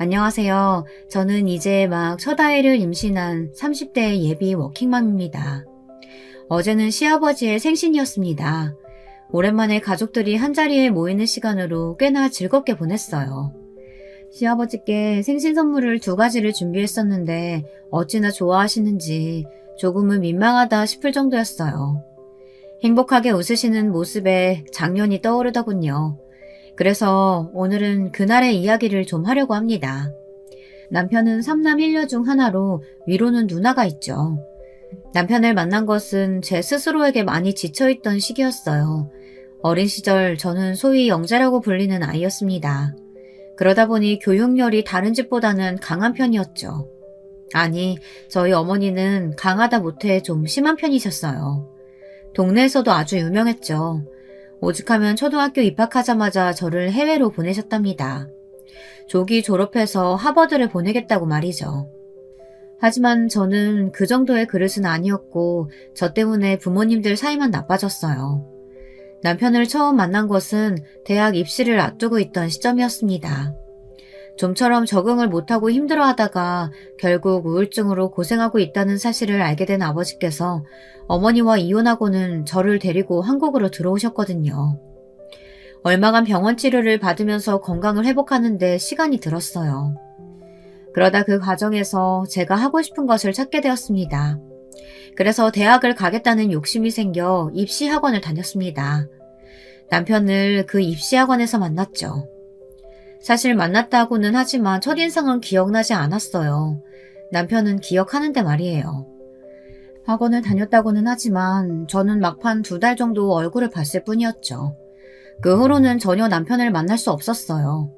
안녕하세요. 저는 이제 막 첫 아이를 임신한 30대 예비 워킹맘입니다. 어제는 시아버지의 생신이었습니다. 오랜만에 가족들이 한자리에 모이는 시간으로 꽤나 즐겁게 보냈어요. 시아버지께 생신 선물을 2가지를 준비했었는데 어찌나 좋아하시는지 조금은 민망하다 싶을 정도였어요. 행복하게 웃으시는 모습에 작년이 떠오르더군요. 그래서 오늘은 그날의 이야기를 좀 하려고 합니다. 남편은 3남 1녀 중 하나로 위로는 누나가 있죠. 남편을 만난 것은 제 스스로에게 많이 지쳐있던 시기였어요. 어린 시절 저는 소위 영재라고 불리는 아이였습니다. 그러다 보니 교육열이 다른 집보다는 강한 편이었죠. 아니, 저희 어머니는 강하다 못해 좀 심한 편이셨어요. 동네에서도 아주 유명했죠. 오죽하면 초등학교 입학하자마자 저를 해외로 보내셨답니다. 조기 졸업해서 하버드를 보내겠다고 말이죠. 하지만 저는 그 정도의 그릇은 아니었고 저 때문에 부모님들 사이만 나빠졌어요. 남편을 처음 만난 것은 대학 입시를 앞두고 있던 시점이었습니다. 좀처럼 적응을 못하고 힘들어하다가 결국 우울증으로 고생하고 있다는 사실을 알게 된 아버지께서 어머니와 이혼하고는 저를 데리고 한국으로 들어오셨거든요. 얼마간 병원 치료를 받으면서 건강을 회복하는 데 시간이 들었어요. 그러다 그 과정에서 제가 하고 싶은 것을 찾게 되었습니다. 그래서 대학을 가겠다는 욕심이 생겨 입시학원을 다녔습니다. 남편을 그 입시학원에서 만났죠. 사실 만났다고는 하지만 첫인상은 기억나지 않았어요. 남편은 기억하는데 말이에요. 학원을 다녔다고는 하지만 저는 막판 2달 정도 얼굴을 봤을 뿐이었죠. 그 후로는 전혀 남편을 만날 수 없었어요.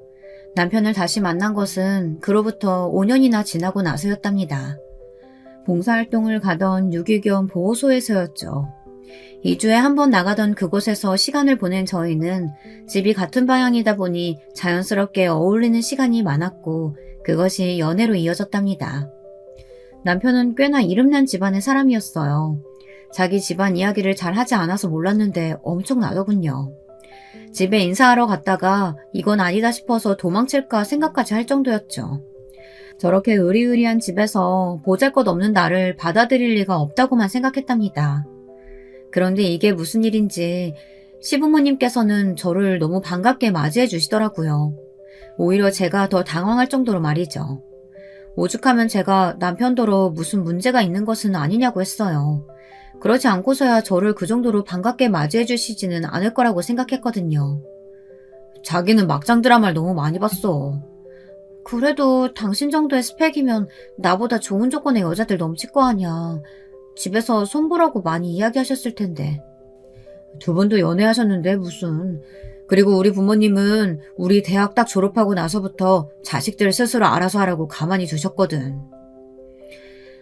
남편을 다시 만난 것은 그로부터 5년이나 지나고 나서였답니다. 봉사활동을 가던 유기견 보호소에서였죠. 2주에 한 번 나가던 그곳에서 시간을 보낸 저희는 집이 같은 방향이다 보니 자연스럽게 어울리는 시간이 많았고 그것이 연애로 이어졌답니다. 남편은 꽤나 이름난 집안의 사람이었어요. 자기 집안 이야기를 잘 하지 않아서 몰랐는데 엄청나더군요. 집에 인사하러 갔다가 이건 아니다 싶어서 도망칠까 생각까지 할 정도였죠. 저렇게 의리의리한 집에서 보잘것없는 나를 받아들일 리가 없다고만 생각했답니다. 그런데 이게 무슨 일인지 시부모님께서는 저를 너무 반갑게 맞이해 주시더라고요. 오히려 제가 더 당황할 정도로 말이죠. 오죽하면 제가 남편도로 무슨 문제가 있는 것은 아니냐고 했어요. 그렇지 않고서야 저를 그 정도로 반갑게 맞이해 주시지는 않을 거라고 생각했거든요. 자기는 막장 드라마를 너무 많이 봤어. 그래도 당신 정도의 스펙이면 나보다 좋은 조건의 여자들 넘칠 거 아니야. 집에서 손보라고 많이 이야기하셨을 텐데. 2분도 연애하셨는데 무슨. 그리고 우리 부모님은 우리 대학 딱 졸업하고 나서부터 자식들 스스로 알아서 하라고 가만히 두셨거든.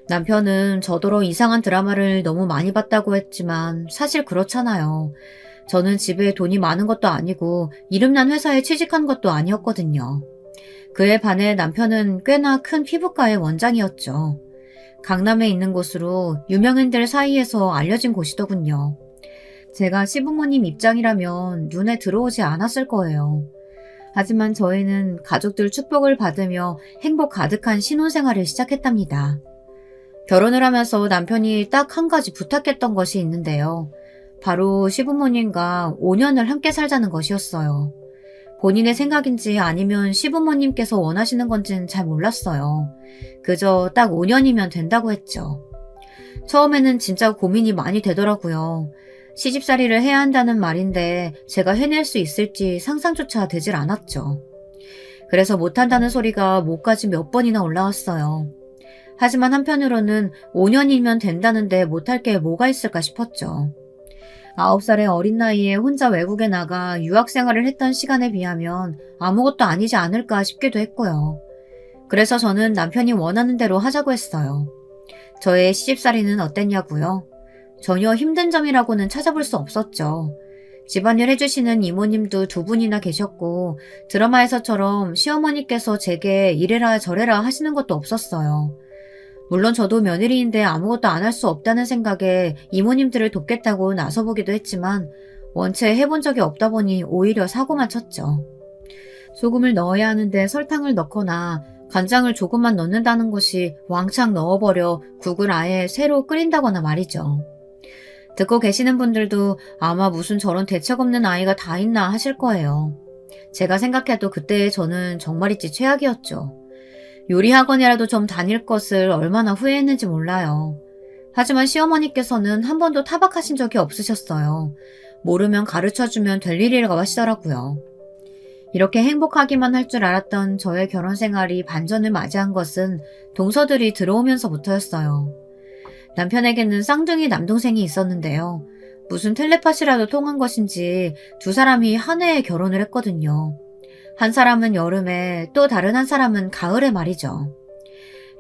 남편은 저더러 이상한 드라마를 너무 많이 봤다고 했지만 사실 그렇잖아요. 저는 집에 돈이 많은 것도 아니고 이름난 회사에 취직한 것도 아니었거든요. 그에 반해 남편은 꽤나 큰 피부과의 원장이었죠. 강남에 있는 곳으로 유명인들 사이에서 알려진 곳이더군요. 제가 시부모님 입장이라면 눈에 들어오지 않았을 거예요. 하지만 저희는 가족들 축복을 받으며 행복 가득한 신혼생활을 시작했답니다. 결혼을 하면서 남편이 딱 한 가지 부탁했던 것이 있는데요. 바로 시부모님과 5년을 함께 살자는 것이었어요. 본인의 생각인지 아니면 시부모님께서 원하시는 건지는 잘 몰랐어요. 그저 딱 5년이면 된다고 했죠. 처음에는 진짜 고민이 많이 되더라고요. 시집살이를 해야 한다는 말인데 제가 해낼 수 있을지 상상조차 되질 않았죠. 그래서 못한다는 소리가 목까지 몇 번이나 올라왔어요. 하지만 한편으로는 5년이면 된다는데 못할 게 뭐가 있을까 싶었죠. 9살의 어린 나이에 혼자 외국에 나가 유학생활을 했던 시간에 비하면 아무것도 아니지 않을까 싶기도 했고요. 그래서 저는 남편이 원하는 대로 하자고 했어요. 저의 시집살이는 어땠냐고요? 전혀 힘든 점이라고는 찾아볼 수 없었죠. 집안일 해주시는 이모님도 2분이나 계셨고 드라마에서처럼 시어머니께서 제게 이래라 저래라 하시는 것도 없었어요. 물론 저도 며느리인데 아무것도 안 할 수 없다는 생각에 이모님들을 돕겠다고 나서보기도 했지만 원체 해본 적이 없다 보니 오히려 사고만 쳤죠. 소금을 넣어야 하는데 설탕을 넣거나 간장을 조금만 넣는다는 것이 왕창 넣어버려 국을 아예 새로 끓인다거나 말이죠. 듣고 계시는 분들도 아마 무슨 저런 대책 없는 아이가 다 있나 하실 거예요. 제가 생각해도 그때의 저는 정말이지 최악이었죠. 요리학원이라도 좀 다닐 것을 얼마나 후회했는지 몰라요. 하지만 시어머니께서는 한 번도 타박하신 적이 없으셨어요. 모르면 가르쳐주면 될 일이라고 하시더라고요. 이렇게 행복하기만 할 줄 알았던 저의 결혼 생활이 반전을 맞이한 것은 동서들이 들어오면서부터였어요. 남편에게는 쌍둥이 남동생이 있었는데요. 무슨 텔레파시라도 통한 것인지 두 사람이 한 해에 결혼을 했거든요. 한 사람은 여름에 또 다른 한 사람은 가을에 말이죠.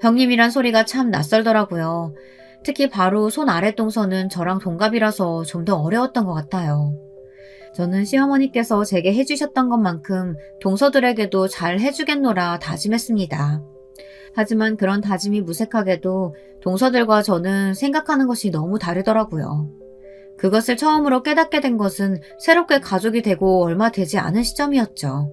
형님이란 소리가 참 낯설더라고요. 특히 바로 손 아래 동서는 저랑 동갑이라서 좀 더 어려웠던 것 같아요. 저는 시어머니께서 제게 해주셨던 것만큼 동서들에게도 잘 해주겠노라 다짐했습니다. 하지만 그런 다짐이 무색하게도 동서들과 저는 생각하는 것이 너무 다르더라고요. 그것을 처음으로 깨닫게 된 것은 새롭게 가족이 되고 얼마 되지 않은 시점이었죠.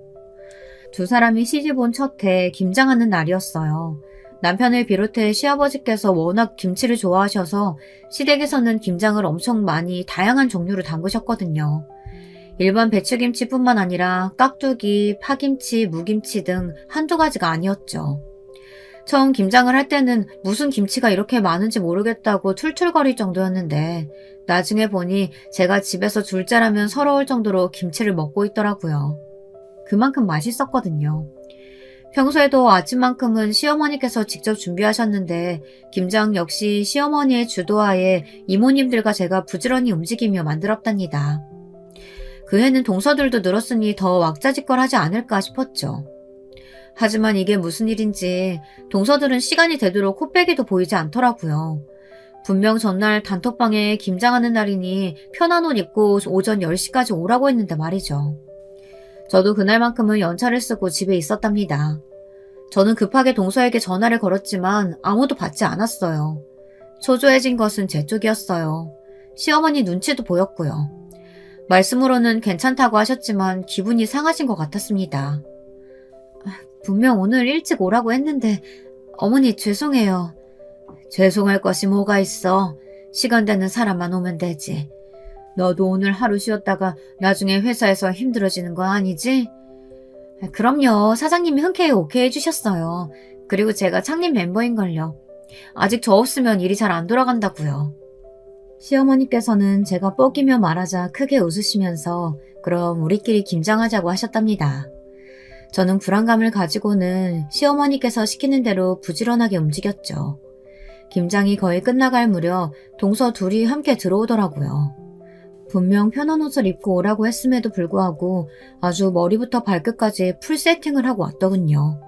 두 사람이 시집 온 첫 해 김장하는 날이었어요. 남편을 비롯해 시아버지께서 워낙 김치를 좋아하셔서 시댁에서는 김장을 엄청 많이 다양한 종류로 담그셨거든요. 일반 배추김치뿐만 아니라 깍두기, 파김치, 무김치 등 한두 가지가 아니었죠. 처음 김장을 할 때는 무슨 김치가 이렇게 많은지 모르겠다고 툴툴거릴 정도였는데 나중에 보니 제가 집에서 둘째라면 서러울 정도로 김치를 먹고 있더라고요. 그만큼 맛있었거든요. 평소에도 아침만큼은 시어머니께서 직접 준비하셨는데 김장 역시 시어머니의 주도하에 이모님들과 제가 부지런히 움직이며 만들었답니다. 그 해는 동서들도 늘었으니 더 왁자지껄하지 않을까 싶었죠. 하지만 이게 무슨 일인지 동서들은 시간이 되도록 코빼기도 보이지 않더라고요. 분명 전날 단톡방에 김장하는 날이니 편한 옷 입고 오전 10시까지 오라고 했는데 말이죠. 저도 그날만큼은 연차를 쓰고 집에 있었답니다. 저는 급하게 동서에게 전화를 걸었지만 아무도 받지 않았어요. 초조해진 것은 제 쪽이었어요. 시어머니 눈치도 보였고요. 말씀으로는 괜찮다고 하셨지만 기분이 상하신 것 같았습니다. 분명 오늘 일찍 오라고 했는데 어머니 죄송해요. 죄송할 것이 뭐가 있어. 시간 되는 사람만 오면 되지. 너도 오늘 하루 쉬었다가 나중에 회사에서 힘들어지는 거 아니지? 그럼요. 사장님이 흔쾌히 오케이 해주셨어요. 그리고 제가 창립 멤버인걸요. 아직 저 없으면 일이 잘 안 돌아간다고요. 시어머니께서는 제가 뻐기며 말하자 크게 웃으시면서 그럼 우리끼리 김장하자고 하셨답니다. 저는 불안감을 가지고는 시어머니께서 시키는 대로 부지런하게 움직였죠. 김장이 거의 끝나갈 무렵 동서 둘이 함께 들어오더라고요. 분명 편한 옷을 입고 오라고 했음에도 불구하고 아주 머리부터 발끝까지 풀 세팅을 하고 왔더군요.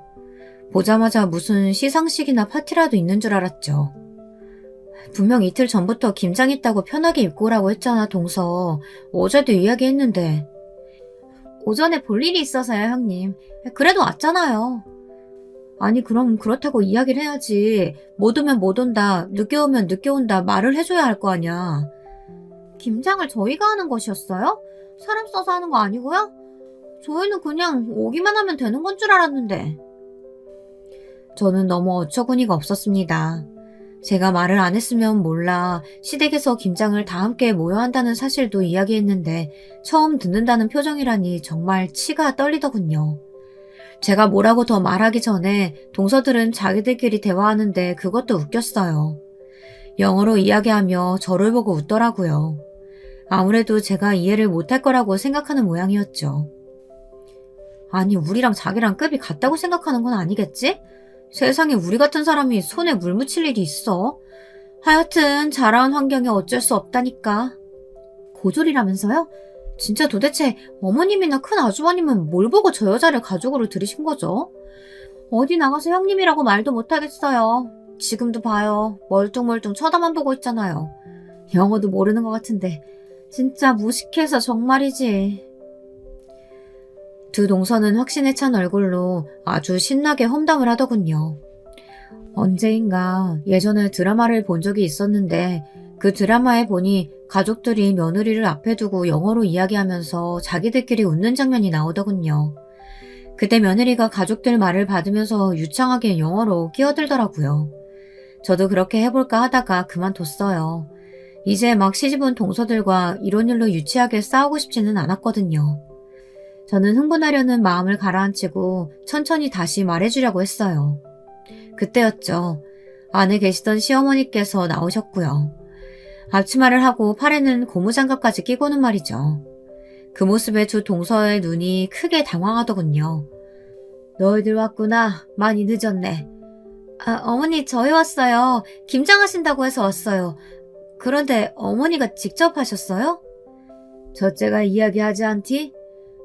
보자마자 무슨 시상식이나 파티라도 있는 줄 알았죠. 분명 이틀 전부터 김장 있다고 편하게 입고 오라고 했잖아, 동서. 어제도 이야기했는데. 오전에 볼 일이 있어서요, 형님. 그래도 왔잖아요. 아니, 그럼 그렇다고 이야기를 해야지. 못 오면 못 온다, 늦게 오면 늦게 온다 말을 해줘야 할 거 아니야. 김장을 저희가 하는 것이었어요? 사람 써서 하는 거 아니고요? 저희는 그냥 오기만 하면 되는 건 줄 알았는데. 저는 너무 어처구니가 없었습니다. 제가 말을 안 했으면 몰라 시댁에서 김장을 다 함께 모여 한다는 사실도 이야기했는데 처음 듣는다는 표정이라니 정말 치가 떨리더군요. 제가 뭐라고 더 말하기 전에 동서들은 자기들끼리 대화하는데 그것도 웃겼어요. 영어로 이야기하며 저를 보고 웃더라고요. 아무래도 제가 이해를 못할 거라고 생각하는 모양이었죠. 아니, 우리랑 자기랑 급이 같다고 생각하는 건 아니겠지? 세상에 우리 같은 사람이 손에 물 묻힐 일이 있어? 하여튼 자라온 환경에 어쩔 수 없다니까. 고졸이라면서요? 진짜 도대체 어머님이나 큰 아주버님은 뭘 보고 저 여자를 가족으로 들이신 거죠? 어디 나가서 형님이라고 말도 못하겠어요. 지금도 봐요. 멀뚱멀뚱 쳐다만 보고 있잖아요. 영어도 모르는 것 같은데 진짜 무식해서 정말이지. 두 동서는 확신에 찬 얼굴로 아주 신나게 험담을 하더군요. 언제인가 예전에 드라마를 본 적이 있었는데 그 드라마에 보니 가족들이 며느리를 앞에 두고 영어로 이야기하면서 자기들끼리 웃는 장면이 나오더군요. 그때 며느리가 가족들 말을 받으면서 유창하게 영어로 끼어들더라고요. 저도 그렇게 해볼까 하다가 그만뒀어요. 이제 막 시집온 동서들과 이런 일로 유치하게 싸우고 싶지는 않았거든요. 저는 흥분하려는 마음을 가라앉히고 천천히 다시 말해주려고 했어요. 그때였죠. 안에 계시던 시어머니께서 나오셨고요. 앞치마를 하고 팔에는 고무장갑까지 끼고는 말이죠. 그 모습에 두 동서의 눈이 크게 당황하더군요. 너희들 왔구나. 많이 늦었네. 어머니 저희 왔어요. 김장하신다고 해서 왔어요. 그런데 어머니가 직접 하셨어요? 첫째가 이야기하지 않디?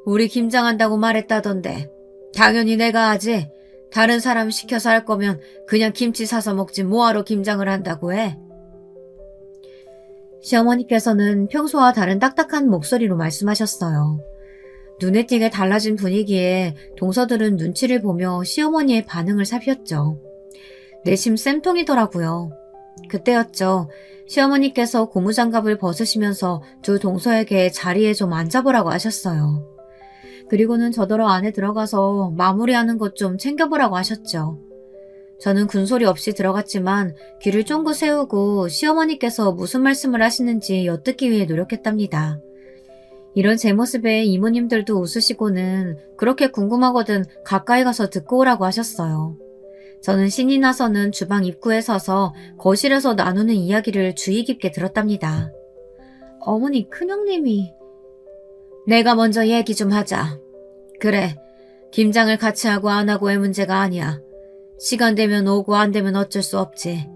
우리 김장한다고 말했다던데. 당연히 내가 하지. 다른 사람 시켜서 할 거면 그냥 김치 사서 먹지 뭐하러 김장을 한다고 해. 시어머니께서는 평소와 다른 딱딱한 목소리로 말씀하셨어요. 눈에 띄게 달라진 분위기에 동서들은 눈치를 보며 시어머니의 반응을 살폈죠. 내심 쌤통이더라고요. 그때였죠. 시어머니께서 고무장갑을 벗으시면서 두 동서에게 자리에 좀 앉아보라고 하셨어요. 그리고는 저더러 안에 들어가서 마무리하는 것 좀 챙겨보라고 하셨죠. 저는 군소리 없이 들어갔지만 귀를 쫑긋 세우고 시어머니께서 무슨 말씀을 하시는지 엿듣기 위해 노력했답니다. 이런 제 모습에 이모님들도 웃으시고는 그렇게 궁금하거든 가까이 가서 듣고 오라고 하셨어요. 저는 신이 나서는 주방 입구에 서서 거실에서 나누는 이야기를 주의 깊게 들었답니다. 어머니 큰형님이... 내가 먼저 얘기 좀 하자. 그래, 김장을 같이 하고 안 하고의 문제가 아니야. 시간 되면 오고 안 되면 어쩔 수 없지.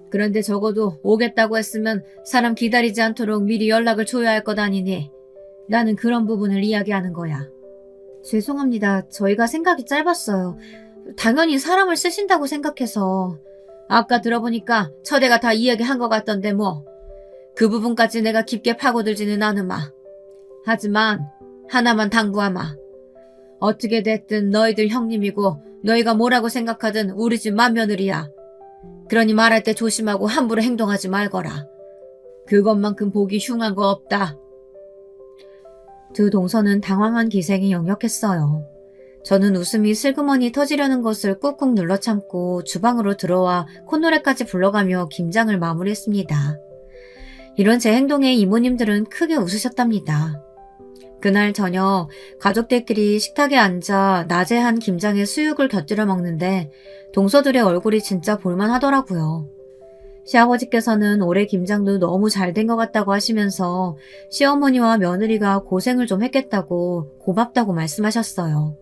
그런데 적어도 오겠다고 했으면 사람 기다리지 않도록 미리 연락을 줘야 할 것 아니니 나는 그런 부분을 이야기하는 거야. 죄송합니다. 저희가 생각이 짧았어요. 당연히 사람을 쓰신다고 생각해서. 아까 들어보니까 처대가 다 이야기한 것 같던데 뭐. 그 부분까지 내가 깊게 파고들지는 않으마. 하지만 하나만 당부하마. 어떻게 됐든 너희들 형님이고 너희가 뭐라고 생각하든 우리 집 맏며느리야. 그러니 말할 때 조심하고 함부로 행동하지 말거라. 그것만큼 보기 흉한 거 없다. 두 동서는 당황한 기색이 역력했어요. 저는 웃음이 슬그머니 터지려는 것을 꾹꾹 눌러 참고 주방으로 들어와 콧노래까지 불러가며 김장을 마무리했습니다. 이런 제 행동에 이모님들은 크게 웃으셨답니다. 그날 저녁 가족들끼리 식탁에 앉아 낮에 한 김장에 수육을 곁들여 먹는데 동서들의 얼굴이 진짜 볼만하더라고요. 시아버지께서는 올해 김장도 너무 잘 된 것 같다고 하시면서 시어머니와 며느리가 고생을 좀 했겠다고 고맙다고 말씀하셨어요.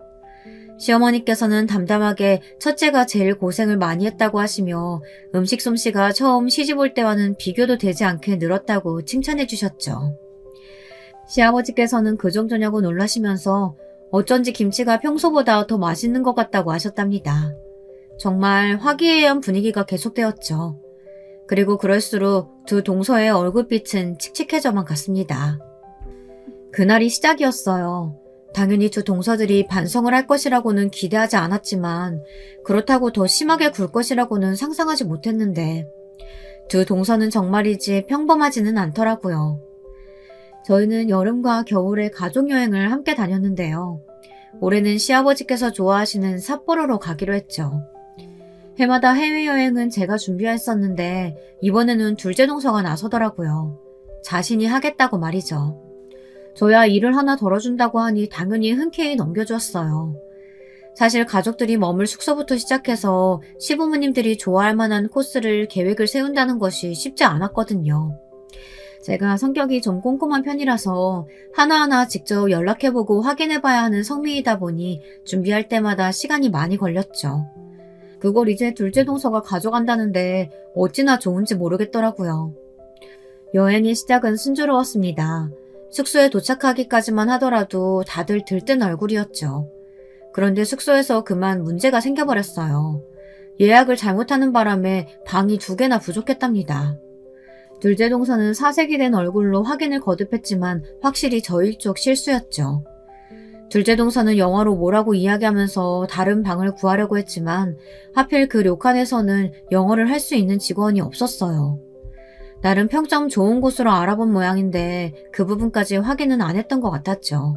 시어머니께서는 담담하게 첫째가 제일 고생을 많이 했다고 하시며 음식 솜씨가 처음 시집 올 때와는 비교도 되지 않게 늘었다고 칭찬해 주셨죠. 시아버지께서는 그정도냐고 놀라시면서 어쩐지 김치가 평소보다 더 맛있는 것 같다고 하셨답니다. 정말 화기애애한 분위기가 계속되었죠. 그리고 그럴수록 두 동서의 얼굴빛은 칙칙해져만 갔습니다. 그날이 시작이었어요. 당연히 두 동서들이 반성을 할 것이라고는 기대하지 않았지만 그렇다고 더 심하게 굴 것이라고는 상상하지 못했는데 두 동서는 정말이지 평범하지는 않더라고요. 저희는 여름과 겨울에 가족여행을 함께 다녔는데요. 올해는 시아버지께서 좋아하시는 삿포로로 가기로 했죠. 해마다 해외여행은 제가 준비했었는데 이번에는 둘째 동서가 나서더라고요. 자신이 하겠다고 말이죠. 저야 일을 하나 덜어준다고 하니 당연히 흔쾌히 넘겨주었어요. 사실 가족들이 머물 숙소부터 시작해서 시부모님들이 좋아할 만한 코스를 계획을 세운다는 것이 쉽지 않았거든요. 제가 성격이 좀 꼼꼼한 편이라서 하나하나 직접 연락해보고 확인해봐야 하는 성미이다 보니 준비할 때마다 시간이 많이 걸렸죠. 그걸 이제 둘째 동서가 가져간다는데 어찌나 좋은지 모르겠더라고요. 여행의 시작은 순조로웠습니다. 숙소에 도착하기까지만 하더라도 다들 들뜬 얼굴이었죠. 그런데 숙소에서 그만 문제가 생겨버렸어요. 예약을 잘못하는 바람에 방이 2개나 부족했답니다. 둘째 동서는 사색이 된 얼굴로 확인을 거듭했지만 확실히 저일 쪽 실수였죠. 둘째 동서는 영어로 뭐라고 이야기하면서 다른 방을 구하려고 했지만 하필 그 료칸에서는 영어를 할 수 있는 직원이 없었어요. 나름 평점 좋은 곳으로 알아본 모양인데 그 부분까지 확인은 안 했던 것 같았죠.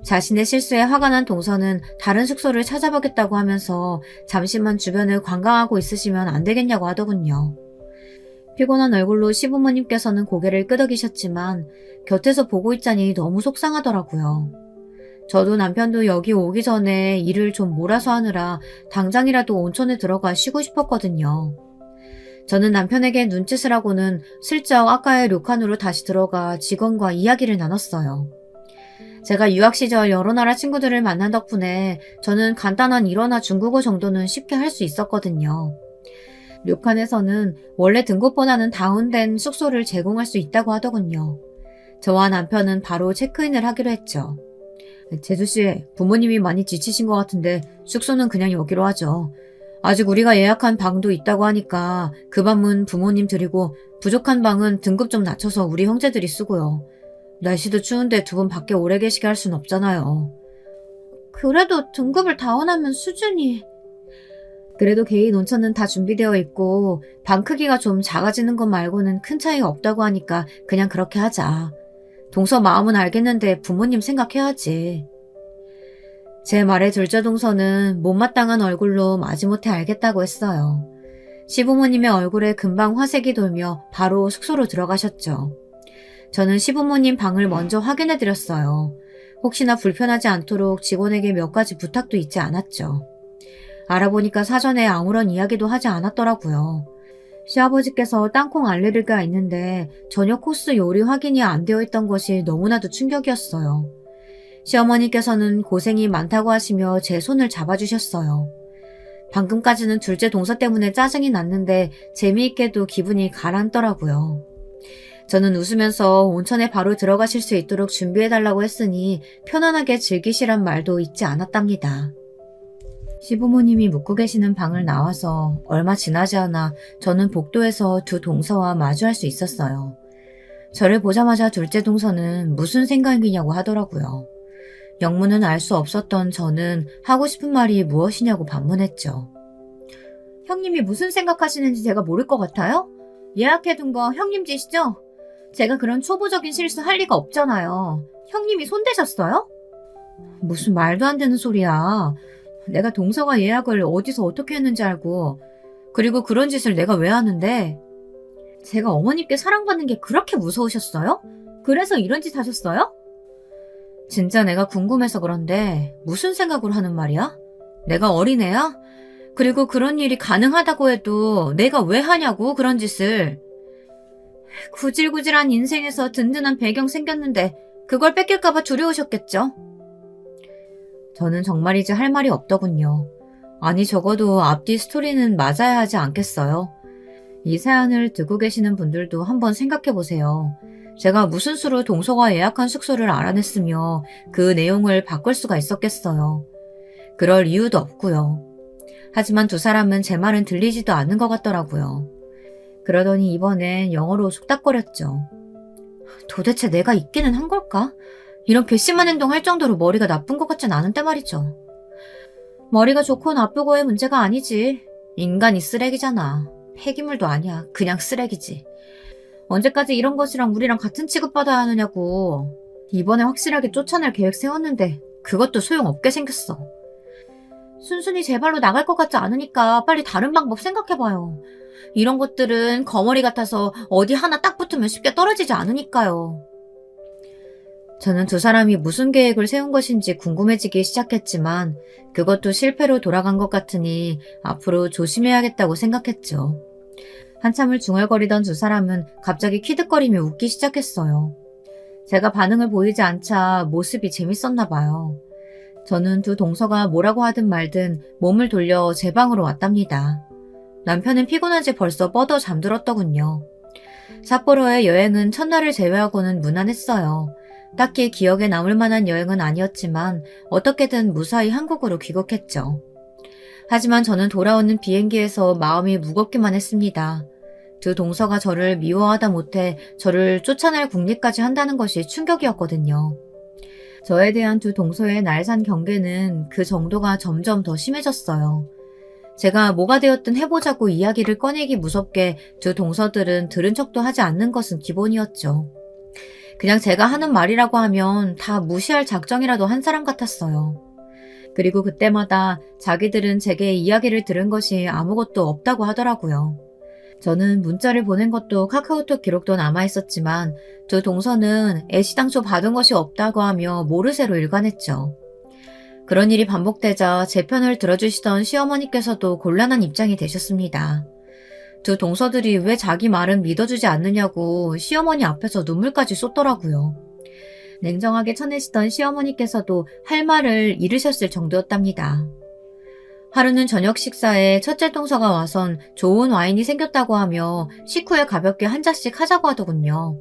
자신의 실수에 화가 난 동서는 다른 숙소를 찾아보겠다고 하면서 잠시만 주변을 관광하고 있으시면 안 되겠냐고 하더군요. 피곤한 얼굴로 시부모님께서는 고개를 끄덕이셨지만 곁에서 보고 있자니 너무 속상하더라고요. 저도 남편도 여기 오기 전에 일을 좀 몰아서 하느라 당장이라도 온천에 들어가 쉬고 싶었거든요. 저는 남편에게 눈짓을 하고는 슬쩍 아까의 료칸으로 다시 들어가 직원과 이야기를 나눴어요. 제가 유학 시절 여러 나라 친구들을 만난 덕분에 저는 간단한 일어나 중국어 정도는 쉽게 할 수 있었거든요. 료칸에서는 원래 등급보다는 다운된 숙소를 제공할 수 있다고 하더군요. 저와 남편은 바로 체크인을 하기로 했죠. 제주씨, 부모님이 많이 지치신 것 같은데 숙소는 그냥 여기로 하죠. 아직 우리가 예약한 방도 있다고 하니까 그 방은 부모님 드리고 부족한 방은 등급 좀 낮춰서 우리 형제들이 쓰고요. 날씨도 추운데 두 분 밖에 오래 계시게 할 순 없잖아요. 그래도 등급을 다운하면 수준이... 그래도 개인 온천은 다 준비되어 있고 방 크기가 좀 작아지는 것 말고는 큰 차이가 없다고 하니까 그냥 그렇게 하자. 동서 마음은 알겠는데 부모님 생각해야지. 제 말에 둘째 동서는 못마땅한 얼굴로 마지못해 알겠다고 했어요. 시부모님의 얼굴에 금방 화색이 돌며 바로 숙소로 들어가셨죠. 저는 시부모님 방을 먼저 확인해드렸어요. 혹시나 불편하지 않도록 직원에게 몇 가지 부탁도 있지 않았죠. 알아보니까 사전에 아무런 이야기도 하지 않았더라고요. 시아버지께서 땅콩 알레르기가 있는데 저녁 코스 요리 확인이 안 되어 있던 것이 너무나도 충격이었어요. 시어머니께서는 고생이 많다고 하시며 제 손을 잡아주셨어요. 방금까지는 둘째 동서 때문에 짜증이 났는데 재미있게도 기분이 가라앉더라고요. 저는 웃으면서 온천에 바로 들어가실 수 있도록 준비해달라고 했으니 편안하게 즐기시란 말도 잊지 않았답니다. 시부모님이 묵고 계시는 방을 나와서 얼마 지나지 않아 저는 복도에서 두 동서와 마주할 수 있었어요. 저를 보자마자 둘째 동서는 무슨 생각이냐고 하더라고요. 영문은 알 수 없었던 저는 하고 싶은 말이 무엇이냐고 반문했죠. 형님이 무슨 생각하시는지 제가 모를 것 같아요? 예약해둔 거 형님 짓이죠? 제가 그런 초보적인 실수 할 리가 없잖아요. 형님이 손대셨어요? 무슨 말도 안 되는 소리야. 내가 동서가 예약을 어디서 어떻게 했는지 알고, 그리고 그런 짓을 내가 왜 하는데? 제가 어머님께 사랑받는 게 그렇게 무서우셨어요? 그래서 이런 짓 하셨어요? 진짜 내가 궁금해서 그런데 무슨 생각으로 하는 말이야? 내가 어린애야? 그리고 그런 일이 가능하다고 해도 내가 왜 하냐고 그런 짓을. 구질구질한 인생에서 든든한 배경 생겼는데 그걸 뺏길까봐 두려우셨겠죠? 저는 정말이지 할 말이 없더군요. 아니 적어도 앞뒤 스토리는 맞아야 하지 않겠어요? 이 사연을 듣고 계시는 분들도 한번 생각해보세요. 제가 무슨 수로 동서가 예약한 숙소를 알아냈으며 그 내용을 바꿀 수가 있었겠어요. 그럴 이유도 없고요. 하지만 두 사람은 제 말은 들리지도 않는 것 같더라고요. 그러더니 이번엔 영어로 속닥거렸죠. 도대체 내가 있기는 한 걸까? 이런 괘씸한 행동 할 정도로 머리가 나쁜 것 같진 않은데 말이죠. 머리가 좋고 나쁘고의 문제가 아니지. 인간이 쓰레기잖아. 폐기물도 아니야. 그냥 쓰레기지. 언제까지 이런 것이랑 우리랑 같은 취급받아야 하느냐고. 이번에 확실하게 쫓아낼 계획 세웠는데 그것도 소용없게 생겼어. 순순히 제 발로 나갈 것 같지 않으니까 빨리 다른 방법 생각해봐요. 이런 것들은 거머리 같아서 어디 하나 딱 붙으면 쉽게 떨어지지 않으니까요. 저는 두 사람이 무슨 계획을 세운 것인지 궁금해지기 시작했지만 그것도 실패로 돌아간 것 같으니 앞으로 조심해야겠다고 생각했죠. 한참을 중얼거리던 두 사람은 갑자기 키득거리며 웃기 시작했어요. 제가 반응을 보이지 않자 모습이 재밌었나 봐요. 저는 두 동서가 뭐라고 하든 말든 몸을 돌려 제 방으로 왔답니다. 남편은 피곤한지 벌써 뻗어 잠들었더군요. 삿포로의 여행은 첫날을 제외하고는 무난했어요. 딱히 기억에 남을 만한 여행은 아니었지만 어떻게든 무사히 한국으로 귀국했죠. 하지만 저는 돌아오는 비행기에서 마음이 무겁기만 했습니다. 두 동서가 저를 미워하다 못해 저를 쫓아낼 궁리까지 한다는 것이 충격이었거든요. 저에 대한 두 동서의 날산 경계는 그 정도가 점점 더 심해졌어요. 제가 뭐가 되었든 해보자고 이야기를 꺼내기 무섭게 두 동서들은 들은 척도 하지 않는 것은 기본이었죠. 그냥 제가 하는 말이라고 하면 다 무시할 작정이라도 한 사람 같았어요. 그리고 그때마다 자기들은 제게 이야기를 들은 것이 아무것도 없다고 하더라고요. 저는 문자를 보낸 것도 카카오톡 기록도 남아있었지만 두 동서는 애시당초 받은 것이 없다고 하며 모르쇠로 일관했죠. 그런 일이 반복되자 제 편을 들어주시던 시어머니께서도 곤란한 입장이 되셨습니다. 두 동서들이 왜 자기 말은 믿어주지 않느냐고 시어머니 앞에서 눈물까지 쏟더라고요. 냉정하게 쳐내시던 시어머니께서도 할 말을 잃으셨을 정도였답니다. 하루는 저녁 식사에 첫째 동서가 와선 좋은 와인이 생겼다고 하며 식후에 가볍게 한 잔씩 하자고 하더군요.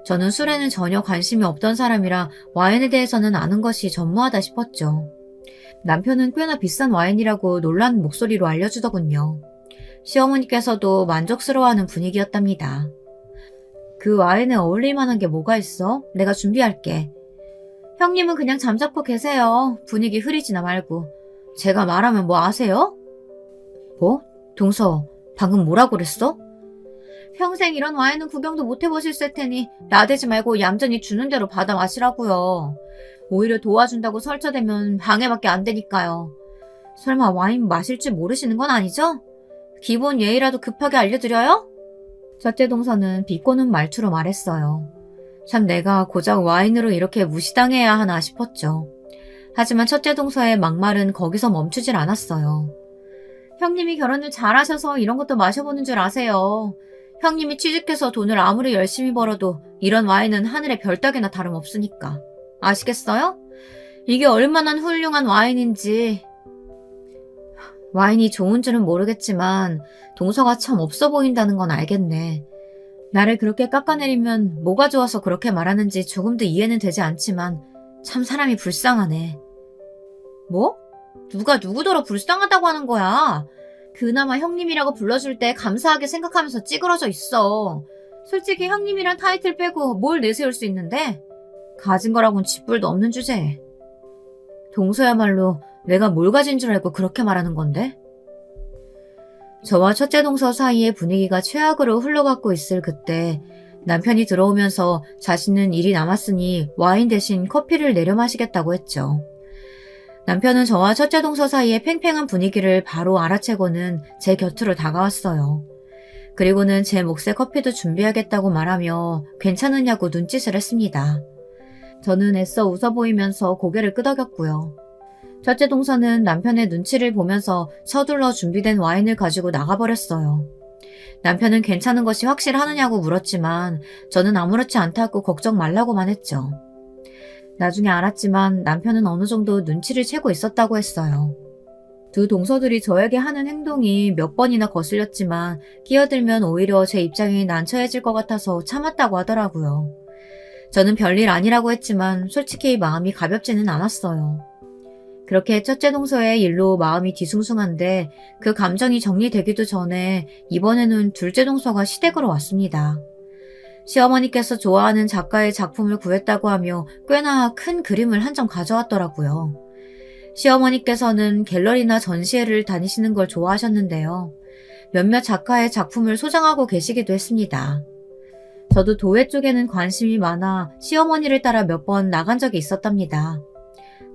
저는 술에는 전혀 관심이 없던 사람이라 와인에 대해서는 아는 것이 전무하다 싶었죠. 남편은 꽤나 비싼 와인이라고 놀라는 목소리로 알려주더군요. 시어머니께서도 만족스러워하는 분위기였답니다. 그 와인에 어울릴 만한 게 뭐가 있어? 내가 준비할게. 형님은 그냥 잠자코 계세요. 분위기 흐리지나 말고. 제가 말하면 뭐 아세요? 뭐? 동서, 방금 뭐라고 그랬어? 평생 이런 와인은 구경도 못 해보실 테니 나대지 말고 얌전히 주는 대로 받아 마시라고요. 오히려 도와준다고 설쳐대면 방해밖에 안 되니까요. 설마 와인 마실 줄 모르시는 건 아니죠? 기본 예의라도 급하게 알려드려요? 첫째 동서는 비꼬는 말투로 말했어요. 참 내가 고작 와인으로 이렇게 무시당해야 하나 싶었죠. 하지만 첫째 동서의 막말은 거기서 멈추질 않았어요. 형님이 결혼을 잘하셔서 이런 것도 마셔보는 줄 아세요. 형님이 취직해서 돈을 아무리 열심히 벌어도 이런 와인은 하늘의 별 따기나 다름없으니까. 아시겠어요? 이게 얼마나 훌륭한 와인인지. 와인이 좋은 줄은 모르겠지만 동서가 참 없어 보인다는 건 알겠네. 나를 그렇게 깎아내리면 뭐가 좋아서 그렇게 말하는지 조금도 이해는 되지 않지만 참 사람이 불쌍하네. 뭐? 누가 누구더러 불쌍하다고 하는 거야? 그나마 형님이라고 불러줄 때 감사하게 생각하면서 찌그러져 있어. 솔직히 형님이란 타이틀 빼고 뭘 내세울 수 있는데? 가진 거라곤 쥐뿔도 없는 주제에. 동서야말로 내가 뭘 가진 줄 알고 그렇게 말하는 건데? 저와 첫째 동서 사이의 분위기가 최악으로 흘러가고 있을 그때 남편이 들어오면서 자신은 일이 남았으니 와인 대신 커피를 내려 마시겠다고 했죠. 남편은 저와 첫째 동서 사이의 팽팽한 분위기를 바로 알아채고는 제 곁으로 다가왔어요. 그리고는 제 몫의 커피도 준비하겠다고 말하며 괜찮으냐고 눈짓을 했습니다. 저는 애써 웃어 보이면서 고개를 끄덕였고요. 첫째 동서는 남편의 눈치를 보면서 서둘러 준비된 와인을 가지고 나가버렸어요. 남편은 괜찮은 것이 확실하느냐고 물었지만 저는 아무렇지 않다고 걱정 말라고만 했죠. 나중에 알았지만 남편은 어느 정도 눈치를 채고 있었다고 했어요. 두 동서들이 저에게 하는 행동이 몇 번이나 거슬렸지만 끼어들면 오히려 제 입장이 난처해질 것 같아서 참았다고 하더라고요. 저는 별일 아니라고 했지만 솔직히 마음이 가볍지는 않았어요. 그렇게 첫째 동서의 일로 마음이 뒤숭숭한데 그 감정이 정리되기도 전에 이번에는 둘째 동서가 시댁으로 왔습니다. 시어머니께서 좋아하는 작가의 작품을 구했다고 하며 꽤나 큰 그림을 한 점 가져왔더라고요. 시어머니께서는 갤러리나 전시회를 다니시는 걸 좋아하셨는데요. 몇몇 작가의 작품을 소장하고 계시기도 했습니다. 저도 도예 쪽에는 관심이 많아 시어머니를 따라 몇 번 나간 적이 있었답니다.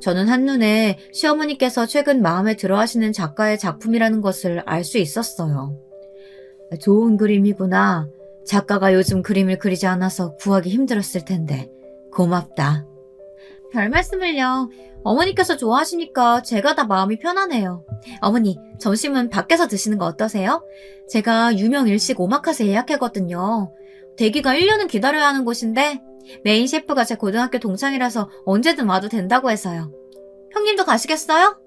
저는 한눈에 시어머니께서 최근 마음에 들어 하시는 작가의 작품이라는 것을 알 수 있었어요. 좋은 그림이구나. 작가가 요즘 그림을 그리지 않아서 구하기 힘들었을 텐데. 고맙다. 별 말씀을요. 어머니께서 좋아하시니까 제가 다 마음이 편하네요. 어머니, 점심은 밖에서 드시는 거 어떠세요? 제가 유명 일식 오마카세 예약했거든요. 대기가 1년은 기다려야 하는 곳인데 메인 셰프가 제 고등학교 동창이라서 언제든 와도 된다고 해서요. 형님도 가시겠어요?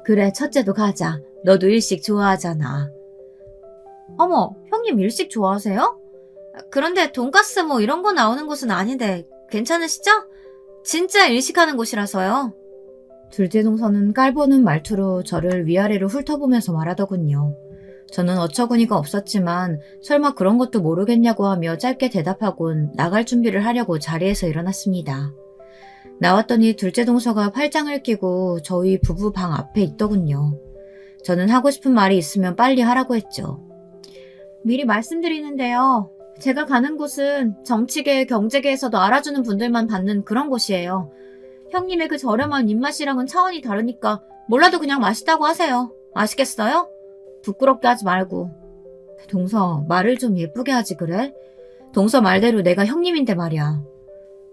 그래, 첫째도 가자. 너도 일식 좋아하잖아. 어머, 형님 일식 좋아하세요? 그런데 돈가스 뭐 이런 거 나오는 곳은 아닌데 괜찮으시죠? 진짜 일식하는 곳이라서요. 둘째 동서는 깔보는 말투로 저를 위아래로 훑어보면서 말하더군요. 저는 어처구니가 없었지만 설마 그런 것도 모르겠냐고 하며 짧게 대답하곤 나갈 준비를 하려고 자리에서 일어났습니다. 나왔더니 둘째 동서가 팔짱을 끼고 저희 부부 방 앞에 있더군요. 저는 하고 싶은 말이 있으면 빨리 하라고 했죠. 미리 말씀드리는데요. 제가 가는 곳은 정치계, 경제계에서도 알아주는 분들만 받는 그런 곳이에요. 형님의 그 저렴한 입맛이랑은 차원이 다르니까 몰라도 그냥 맛있다고 하세요. 아시겠어요? 부끄럽게 하지 말고. 동서, 말을 좀 예쁘게 하지 그래? 동서 말대로 내가 형님인데 말이야.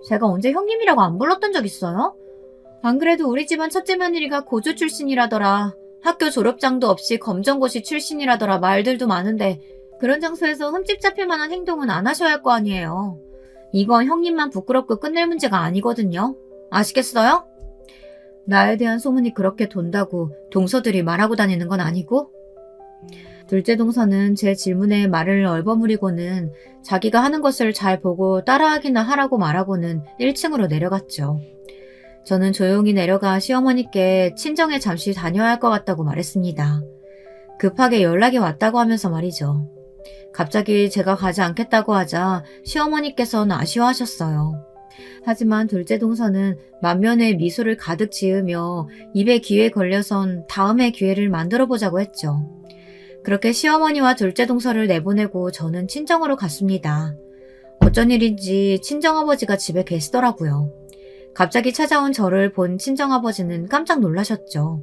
제가 언제 형님이라고 안 불렀던 적 있어요? 안 그래도 우리 집안 첫째 며느리가 고조 출신이라더라. 학교 졸업장도 없이 검정고시 출신이라더라. 말들도 많은데 그런 장소에서 흠집 잡힐 만한 행동은 안 하셔야 할 거 아니에요. 이건 형님만 부끄럽고 끝낼 문제가 아니거든요. 아시겠어요? 나에 대한 소문이 그렇게 돈다고 동서들이 말하고 다니는 건 아니고? 둘째 동서는 제 질문에 말을 얼버무리고는 자기가 하는 것을 잘 보고 따라하기나 하라고 말하고는 1층으로 내려갔죠. 저는 조용히 내려가 시어머니께 친정에 잠시 다녀야 할 것 같다고 말했습니다. 급하게 연락이 왔다고 하면서 말이죠. 갑자기 제가 가지 않겠다고 하자 시어머니께서는 아쉬워하셨어요. 하지만 둘째 동서는 만면에 미소를 가득 지으며 입에 귀에 걸려선 다음의 기회를 만들어 보자고 했죠. 그렇게 시어머니와 둘째 동서를 내보내고 저는 친정으로 갔습니다. 어쩐 일인지 친정아버지가 집에 계시더라고요. 갑자기 찾아온 저를 본 친정아버지는 깜짝 놀라셨죠.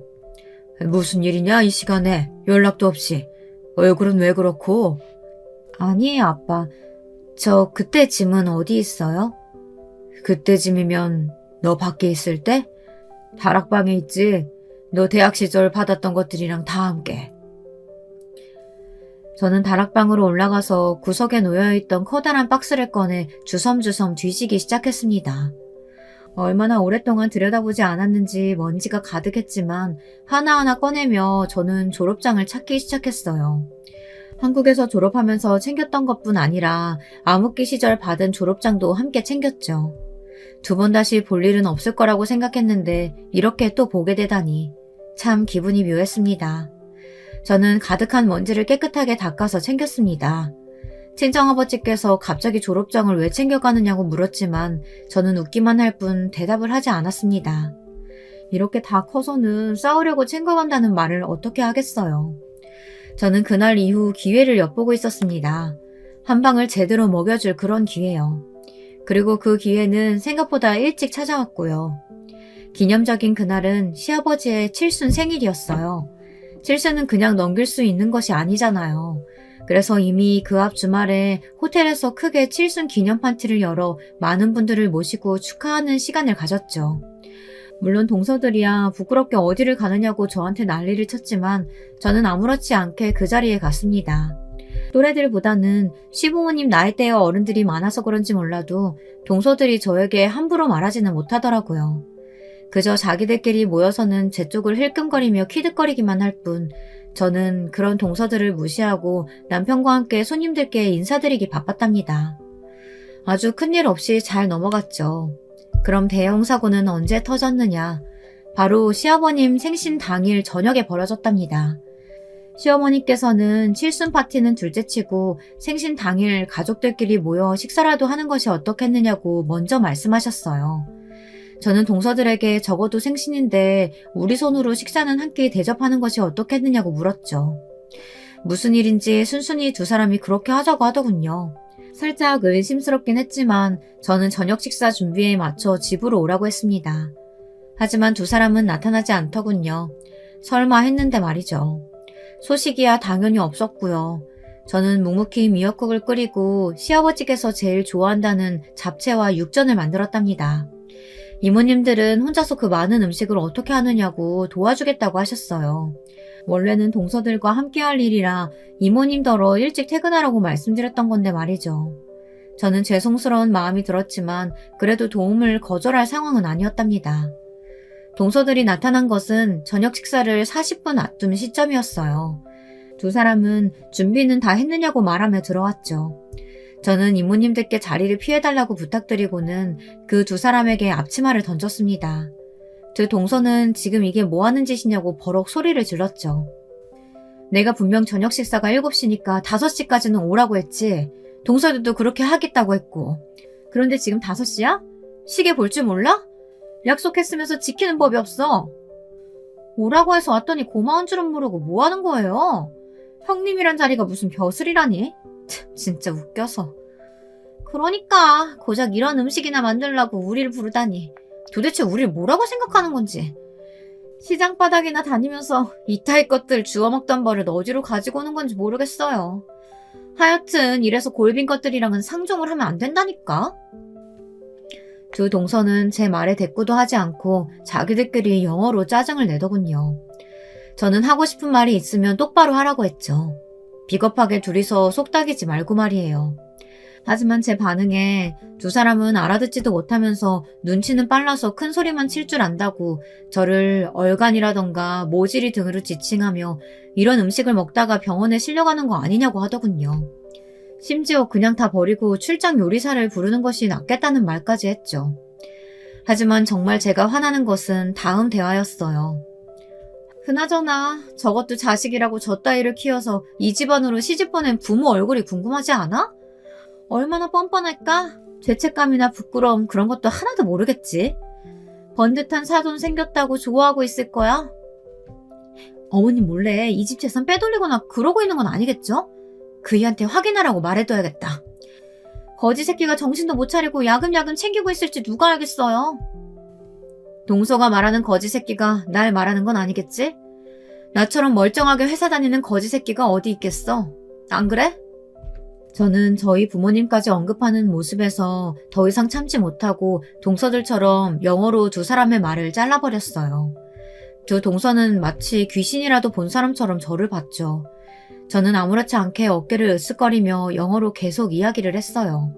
무슨 일이냐 이 시간에 연락도 없이. 얼굴은 왜 그렇고? 아니에요 아빠. 저 그때 짐은 어디 있어요? 그때 짐이면 너 밖에 있을 때? 다락방에 있지. 너 대학 시절 받았던 것들이랑 다 함께. 저는 다락방으로 올라가서 구석에 놓여있던 커다란 박스를 꺼내 주섬주섬 뒤지기 시작했습니다. 얼마나 오랫동안 들여다보지 않았는지 먼지가 가득했지만 하나하나 꺼내며 저는 졸업장을 찾기 시작했어요. 한국에서 졸업하면서 챙겼던 것뿐 아니라 암흑기 시절 받은 졸업장도 함께 챙겼죠. 2번 다시 볼 일은 없을 거라고 생각했는데 이렇게 또 보게 되다니 참 기분이 묘했습니다. 저는 가득한 먼지를 깨끗하게 닦아서 챙겼습니다. 친정아버지께서 갑자기 졸업장을 왜 챙겨가느냐고 물었지만 저는 웃기만 할 뿐 대답을 하지 않았습니다. 이렇게 다 커서는 싸우려고 챙겨간다는 말을 어떻게 하겠어요. 저는 그날 이후 기회를 엿보고 있었습니다. 한 방을 제대로 먹여줄 그런 기회요. 그리고 그 기회는 생각보다 일찍 찾아왔고요. 기념적인 그날은 시아버지의 칠순 생일이었어요. 칠순은 그냥 넘길 수 있는 것이 아니잖아요. 그래서 이미 그 앞 주말에 호텔에서 크게 칠순 기념 파티를 열어 많은 분들을 모시고 축하하는 시간을 가졌죠. 물론 동서들이야 부끄럽게 어디를 가느냐고 저한테 난리를 쳤지만 저는 아무렇지 않게 그 자리에 갔습니다. 또래들보다는 시부모님 나이대의 어른들이 많아서 그런지 몰라도 동서들이 저에게 함부로 말하지는 못하더라고요. 그저 자기들끼리 모여서는 제 쪽을 힐끔거리며 키득거리기만 할 뿐 저는 그런 동서들을 무시하고 남편과 함께 손님들께 인사드리기 바빴답니다. 아주 큰일 없이 잘 넘어갔죠. 그럼 대형 사고는 언제 터졌느냐? 바로 시아버님 생신 당일 저녁에 벌어졌답니다. 시어머니께서는 칠순 파티는 둘째치고 생신 당일 가족들끼리 모여 식사라도 하는 것이 어떻겠느냐고 먼저 말씀하셨어요. 저는 동서들에게 적어도 생신인데 우리 손으로 식사는 한 끼 대접하는 것이 어떻겠느냐고 물었죠. 무슨 일인지 순순히 두 사람이 그렇게 하자고 하더군요. 살짝 의심스럽긴 했지만 저는 저녁 식사 준비에 맞춰 집으로 오라고 했습니다. 하지만 두 사람은 나타나지 않더군요. 설마 했는데 말이죠. 소식이야 당연히 없었고요. 저는 묵묵히 미역국을 끓이고 시아버지께서 제일 좋아한다는 잡채와 육전을 만들었답니다. 이모님들은 혼자서 그 많은 음식을 어떻게 하느냐고 도와주겠다고 하셨어요. 원래는 동서들과 함께할 일이라 이모님더러 일찍 퇴근하라고 말씀드렸던 건데 말이죠. 저는 죄송스러운 마음이 들었지만 그래도 도움을 거절할 상황은 아니었답니다. 동서들이 나타난 것은 저녁 식사를 40분 앞둔 시점이었어요. 두 사람은 준비는 다 했느냐고 말하며 들어왔죠. 저는 이모님들께 자리를 피해달라고 부탁드리고는 그 두 사람에게 앞치마를 던졌습니다. 두 동서는 지금 이게 뭐 하는 짓이냐고 버럭 소리를 질렀죠. 내가 분명 저녁 식사가 7시니까 5시까지는 오라고 했지. 동서들도 그렇게 하겠다고 했고. 그런데 지금 5시야? 시계 볼 줄 몰라? 약속했으면서 지키는 법이 없어. 오라고 해서 왔더니 고마운 줄은 모르고 뭐 하는 거예요? 형님이란 자리가 무슨 벼슬이라니? 진짜 웃겨서. 그러니까 고작 이런 음식이나 만들려고 우리를 부르다니. 도대체 우리를 뭐라고 생각하는 건지. 시장 바닥이나 다니면서 이타의 것들 주워 먹던 버릇 어디로 가지고 오는 건지 모르겠어요. 하여튼 이래서 골빈 것들이랑은 상종을 하면 안 된다니까. 두 동서는 제 말에 대꾸도 하지 않고 자기들끼리 영어로 짜증을 내더군요. 저는 하고 싶은 말이 있으면 똑바로 하라고 했죠. 비겁하게 둘이서 속닥이지 말고 말이에요. 하지만 제 반응에 두 사람은 알아듣지도 못하면서 눈치는 빨라서 큰 소리만 칠 줄 안다고 저를 얼간이라던가 모질이 등으로 지칭하며 이런 음식을 먹다가 병원에 실려가는 거 아니냐고 하더군요. 심지어 그냥 다 버리고 출장 요리사를 부르는 것이 낫겠다는 말까지 했죠. 하지만 정말 제가 화나는 것은 다음 대화였어요. 그나저나 저것도 자식이라고 저 따위를 키워서 이 집안으로 시집 보낸 부모 얼굴이 궁금하지 않아? 얼마나 뻔뻔할까? 죄책감이나 부끄러움 그런 것도 하나도 모르겠지. 번듯한 사돈 생겼다고 좋아하고 있을 거야? 어머님 몰래 이 집 재산 빼돌리거나 그러고 있는 건 아니겠죠? 그이한테 확인하라고 말해둬야겠다. 거지 새끼가 정신도 못 차리고 야금야금 챙기고 있을지 누가 알겠어요. 동서가 말하는 거지 새끼가 날 말하는 건 아니겠지? 나처럼 멀쩡하게 회사 다니는 거지 새끼가 어디 있겠어? 안 그래? 저는 저희 부모님까지 언급하는 모습에서 더 이상 참지 못하고 동서들처럼 영어로 두 사람의 말을 잘라버렸어요. 두 동서는 마치 귀신이라도 본 사람처럼 저를 봤죠. 저는 아무렇지 않게 어깨를 으쓱거리며 영어로 계속 이야기를 했어요.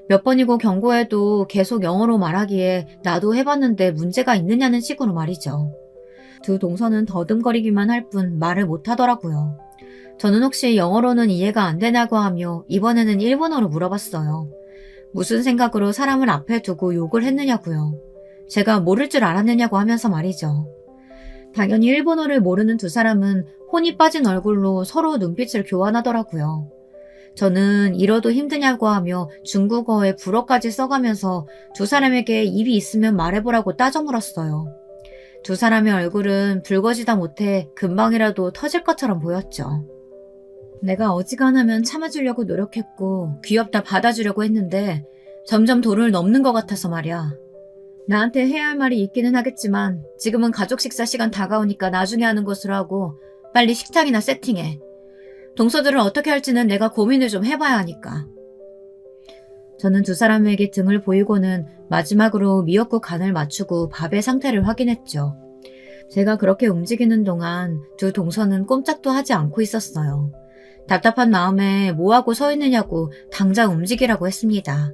몇 번이고 경고해도 계속 영어로 말하기에 나도 해봤는데 문제가 있느냐는 식으로 말이죠. 두 동서는 더듬거리기만 할 뿐 말을 못하더라고요. 저는 혹시 영어로는 이해가 안 되냐고 하며 이번에는 일본어로 물어봤어요. 무슨 생각으로 사람을 앞에 두고 욕을 했느냐고요. 제가 모를 줄 알았느냐고 하면서 말이죠. 당연히 일본어를 모르는 두 사람은 혼이 빠진 얼굴로 서로 눈빛을 교환하더라고요. 저는 이러도 힘드냐고 하며 중국어에 불어까지 써가면서 두 사람에게 입이 있으면 말해보라고 따져 물었어요. 두 사람의 얼굴은 붉어지다 못해 금방이라도 터질 것처럼 보였죠. 내가 어지간하면 참아주려고 노력했고 귀엽다 받아주려고 했는데 점점 도를 넘는 것 같아서 말이야. 나한테 해야 할 말이 있기는 하겠지만 지금은 가족 식사 시간 다가오니까 나중에 하는 것으로 하고 빨리 식탁이나 세팅해. 동서들을 어떻게 할지는 내가 고민을 좀 해봐야 하니까. 저는 두 사람에게 등을 보이고는 마지막으로 미역국 간을 맞추고 밥의 상태를 확인했죠. 제가 그렇게 움직이는 동안 두 동서는 꼼짝도 하지 않고 있었어요. 답답한 마음에 뭐하고 서 있느냐고 당장 움직이라고 했습니다.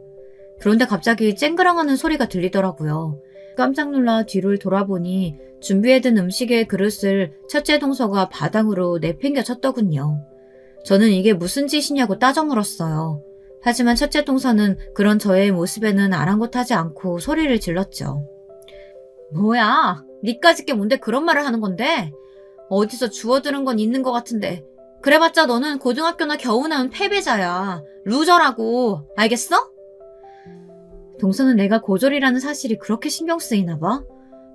그런데 갑자기 쨍그랑하는 소리가 들리더라고요. 깜짝 놀라 뒤를 돌아보니 준비해둔 음식의 그릇을 첫째 동서가 바닥으로 내팽겨 쳤더군요. 저는 이게 무슨 짓이냐고 따져 물었어요. 하지만 첫째 동서는 그런 저의 모습에는 아랑곳하지 않고 소리를 질렀죠. 뭐야? 니까짓 게 뭔데 그런 말을 하는 건데? 어디서 주워들은 건 있는 것 같은데 그래봤자 너는 고등학교나 겨우 나온 패배자야. 루저라고. 알겠어? 동서는 내가 고졸이라는 사실이 그렇게 신경 쓰이나 봐.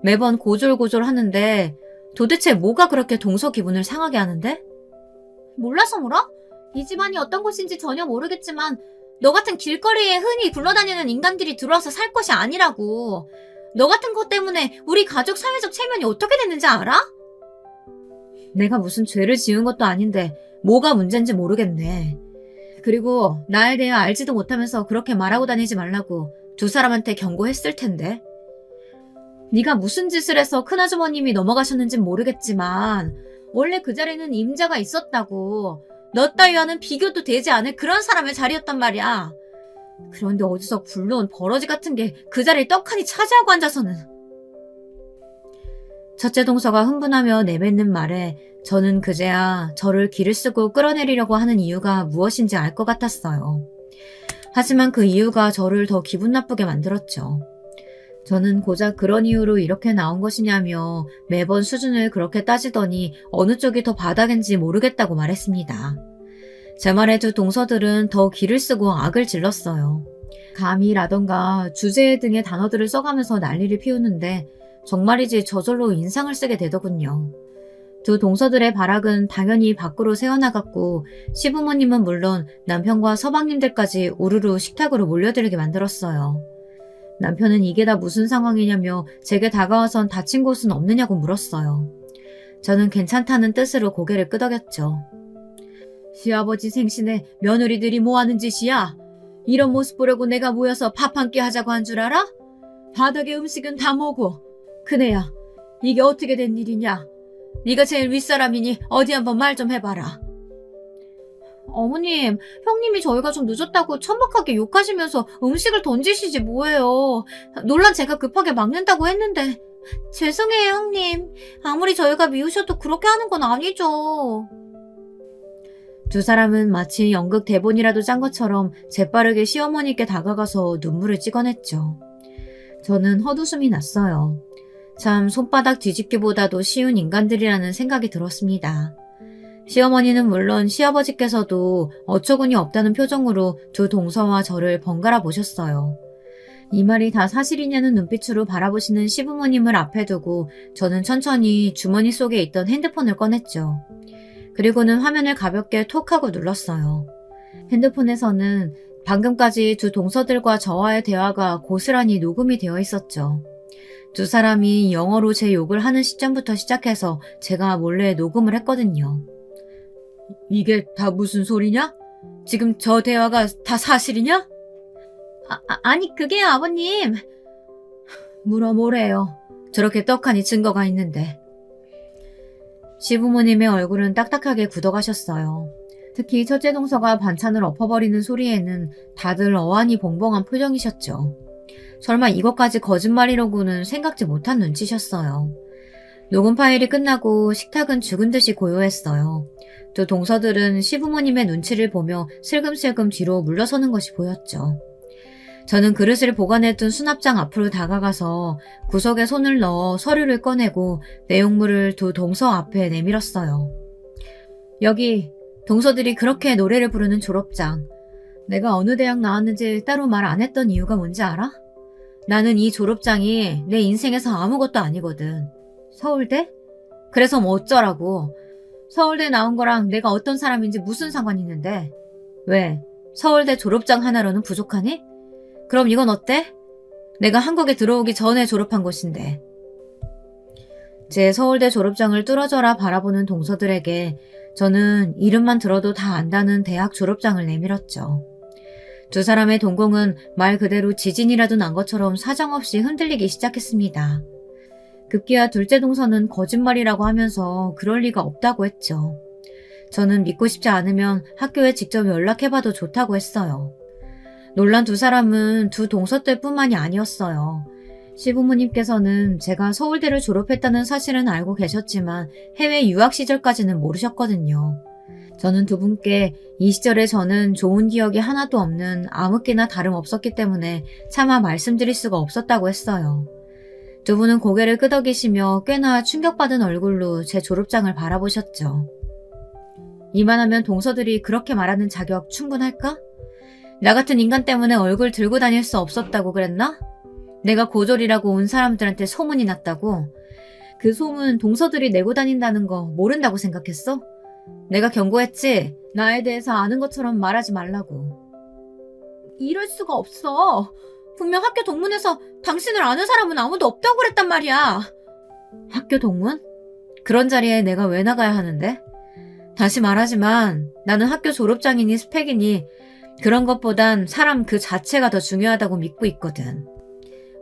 매번 고졸 하는데 도대체 뭐가 그렇게 동서 기분을 상하게 하는데? 몰라서 물어? 이 집안이 어떤 곳인지 전혀 모르겠지만 너 같은 길거리에 흔히 굴러다니는 인간들이 들어와서 살 것이 아니라고. 너 같은 것 때문에 우리 가족 사회적 체면이 어떻게 됐는지 알아? 내가 무슨 죄를 지은 것도 아닌데 뭐가 문제인지 모르겠네. 그리고 나에 대해 알지도 못하면서 그렇게 말하고 다니지 말라고 두 사람한테 경고했을 텐데. 네가 무슨 짓을 해서 큰아주머님이 넘어가셨는진 모르겠지만 원래 그 자리는 임자가 있었다고. 너 따위와는 비교도 되지 않을 그런 사람의 자리였단 말이야. 그런데 어디서 굴러온 버러지 같은 게 그 자리를 떡하니 차지하고 앉아서는. 첫째 동서가 흥분하며 내뱉는 말에 저는 그제야 저를 기를 쓰고 끌어내리려고 하는 이유가 무엇인지 알 것 같았어요. 하지만 그 이유가 저를 더 기분 나쁘게 만들었죠. 저는 고작 그런 이유로 이렇게 나온 것이냐며 매번 수준을 그렇게 따지더니 어느 쪽이 더 바닥인지 모르겠다고 말했습니다. 제 말에 두 동서들은 더 기를 쓰고 악을 질렀어요. 감히라던가 주제 등의 단어들을 써가면서 난리를 피우는데 정말이지 저절로 인상을 쓰게 되더군요. 두 동서들의 발악은 당연히 밖으로 새어나갔고 시부모님은 물론 남편과 서방님들까지 우르르 식탁으로 몰려들게 만들었어요. 남편은 이게 다 무슨 상황이냐며 제게 다가와선 다친 곳은 없느냐고 물었어요. 저는 괜찮다는 뜻으로 고개를 끄덕였죠. 시아버지 생신에 며느리들이 뭐하는 짓이야? 이런 모습 보려고 내가 모여서 밥 한 끼 하자고 한 줄 알아? 바닥에 음식은 다 뭐고? 큰애야, 이게 어떻게 된 일이냐? 네가 제일 윗사람이니 어디 한번 말 좀 해봐라. 어머님, 형님이 저희가 좀 늦었다고 천박하게 욕하시면서 음식을 던지시지 뭐예요. 논란 제가 급하게 막는다고 했는데. 죄송해요, 형님. 아무리 저희가 미우셔도 그렇게 하는 건 아니죠. 두 사람은 마치 연극 대본이라도 짠 것처럼 재빠르게 시어머니께 다가가서 눈물을 찍어냈죠. 저는 헛웃음이 났어요. 참 손바닥 뒤집기보다도 쉬운 인간들이라는 생각이 들었습니다. 시어머니는 물론 시아버지께서도 어처구니 없다는 표정으로 두 동서와 저를 번갈아 보셨어요. 이 말이 다 사실이냐는 눈빛으로 바라보시는 시부모님을 앞에 두고 저는 천천히 주머니 속에 있던 핸드폰을 꺼냈죠. 그리고는 화면을 가볍게 톡 하고 눌렀어요. 핸드폰에서는 방금까지 두 동서들과 저와의 대화가 고스란히 녹음이 되어 있었죠. 두 사람이 영어로 제 욕을 하는 시점부터 시작해서 제가 몰래 녹음을 했거든요. 이게 다 무슨 소리냐? 지금 저 대화가 다 사실이냐? 아니 그게요 아버님. 뭐래요. 저렇게 떡하니 증거가 있는데. 시부모님의 얼굴은 딱딱하게 굳어가셨어요. 특히 첫째 동서가 반찬을 엎어버리는 소리에는 다들 어안이 봉봉한 표정이셨죠. 설마 이것까지 거짓말이라고는 생각지 못한 눈치셨어요. 녹음 파일이 끝나고 식탁은 죽은 듯이 고요했어요. 두 동서들은 시부모님의 눈치를 보며 슬금슬금 뒤로 물러서는 것이 보였죠. 저는 그릇을 보관해둔 수납장 앞으로 다가가서 구석에 손을 넣어 서류를 꺼내고 내용물을 두 동서 앞에 내밀었어요. 여기 동서들이 그렇게 노래를 부르는 졸업장. 내가 어느 대학 나왔는지 따로 말 안 했던 이유가 뭔지 알아? 나는 이 졸업장이 내 인생에서 아무것도 아니거든. 서울대? 그래서 뭐 어쩌라고. 서울대 나온 거랑 내가 어떤 사람인지 무슨 상관이 있는데. 왜? 서울대 졸업장 하나로는 부족하니? 그럼 이건 어때? 내가 한국에 들어오기 전에 졸업한 곳인데. 제 서울대 졸업장을 뚫어져라 바라보는 동서들에게 저는 이름만 들어도 다 안다는 대학 졸업장을 내밀었죠. 두 사람의 동공은 말 그대로 지진이라도 난 것처럼 사정없이 흔들리기 시작했습니다. 급기야 둘째 동서는 거짓말이라고 하면서 그럴 리가 없다고 했죠. 저는 믿고 싶지 않으면 학교에 직접 연락해봐도 좋다고 했어요. 놀란 두 사람은 두 동서 때뿐만이 아니었어요. 시부모님께서는 제가 서울대를 졸업했다는 사실은 알고 계셨지만 해외 유학 시절까지는 모르셨거든요. 저는 두 분께 이 시절에 저는 좋은 기억이 하나도 없는 암흑기나 다름없었기 때문에 차마 말씀드릴 수가 없었다고 했어요. 두 분은 고개를 끄덕이시며 꽤나 충격받은 얼굴로 제 졸업장을 바라보셨죠. 이만하면 동서들이 그렇게 말하는 자격 충분할까? 나 같은 인간 때문에 얼굴 들고 다닐 수 없었다고 그랬나? 내가 고졸이라고 온 사람들한테 소문이 났다고? 그 소문 동서들이 내고 다닌다는 거 모른다고 생각했어? 내가 경고했지? 나에 대해서 아는 것처럼 말하지 말라고. 이럴 수가 없어. 분명 학교 동문에서 당신을 아는 사람은 아무도 없다고 그랬단 말이야. 학교 동문? 그런 자리에 내가 왜 나가야 하는데? 다시 말하지만 나는 학교 졸업장이니 스펙이니 그런 것보단 사람 그 자체가 더 중요하다고 믿고 있거든.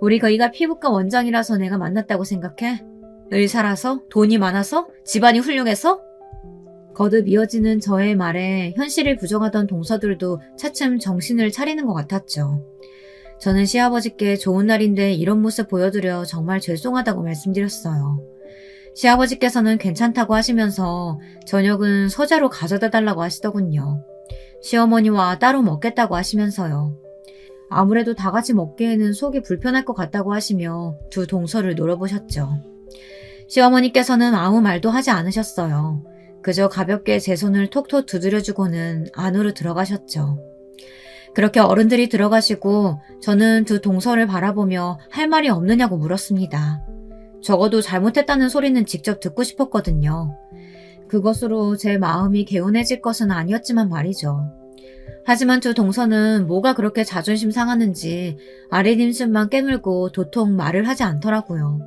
우리 거기가 피부과 원장이라서 내가 만났다고 생각해? 의사라서? 돈이 많아서? 집안이 훌륭해서? 거듭 이어지는 저의 말에 현실을 부정하던 동서들도 차츰 정신을 차리는 것 같았죠. 저는 시아버지께 좋은 날인데 이런 모습 보여드려 정말 죄송하다고 말씀드렸어요. 시아버지께서는 괜찮다고 하시면서 저녁은 서재로 가져다 달라고 하시더군요. 시어머니와 따로 먹겠다고 하시면서요. 아무래도 다 같이 먹기에는 속이 불편할 것 같다고 하시며 두 동서를 노려보셨죠. 시어머니께서는 아무 말도 하지 않으셨어요. 그저 가볍게 제 손을 톡톡 두드려주고는 안으로 들어가셨죠. 그렇게 어른들이 들어가시고 저는 두 동서를 바라보며 할 말이 없느냐고 물었습니다. 적어도 잘못했다는 소리는 직접 듣고 싶었거든요. 그것으로 제 마음이 개운해질 것은 아니었지만 말이죠. 하지만 두 동서는 뭐가 그렇게 자존심 상하는지 아랫입술만 깨물고 도통 말을 하지 않더라고요.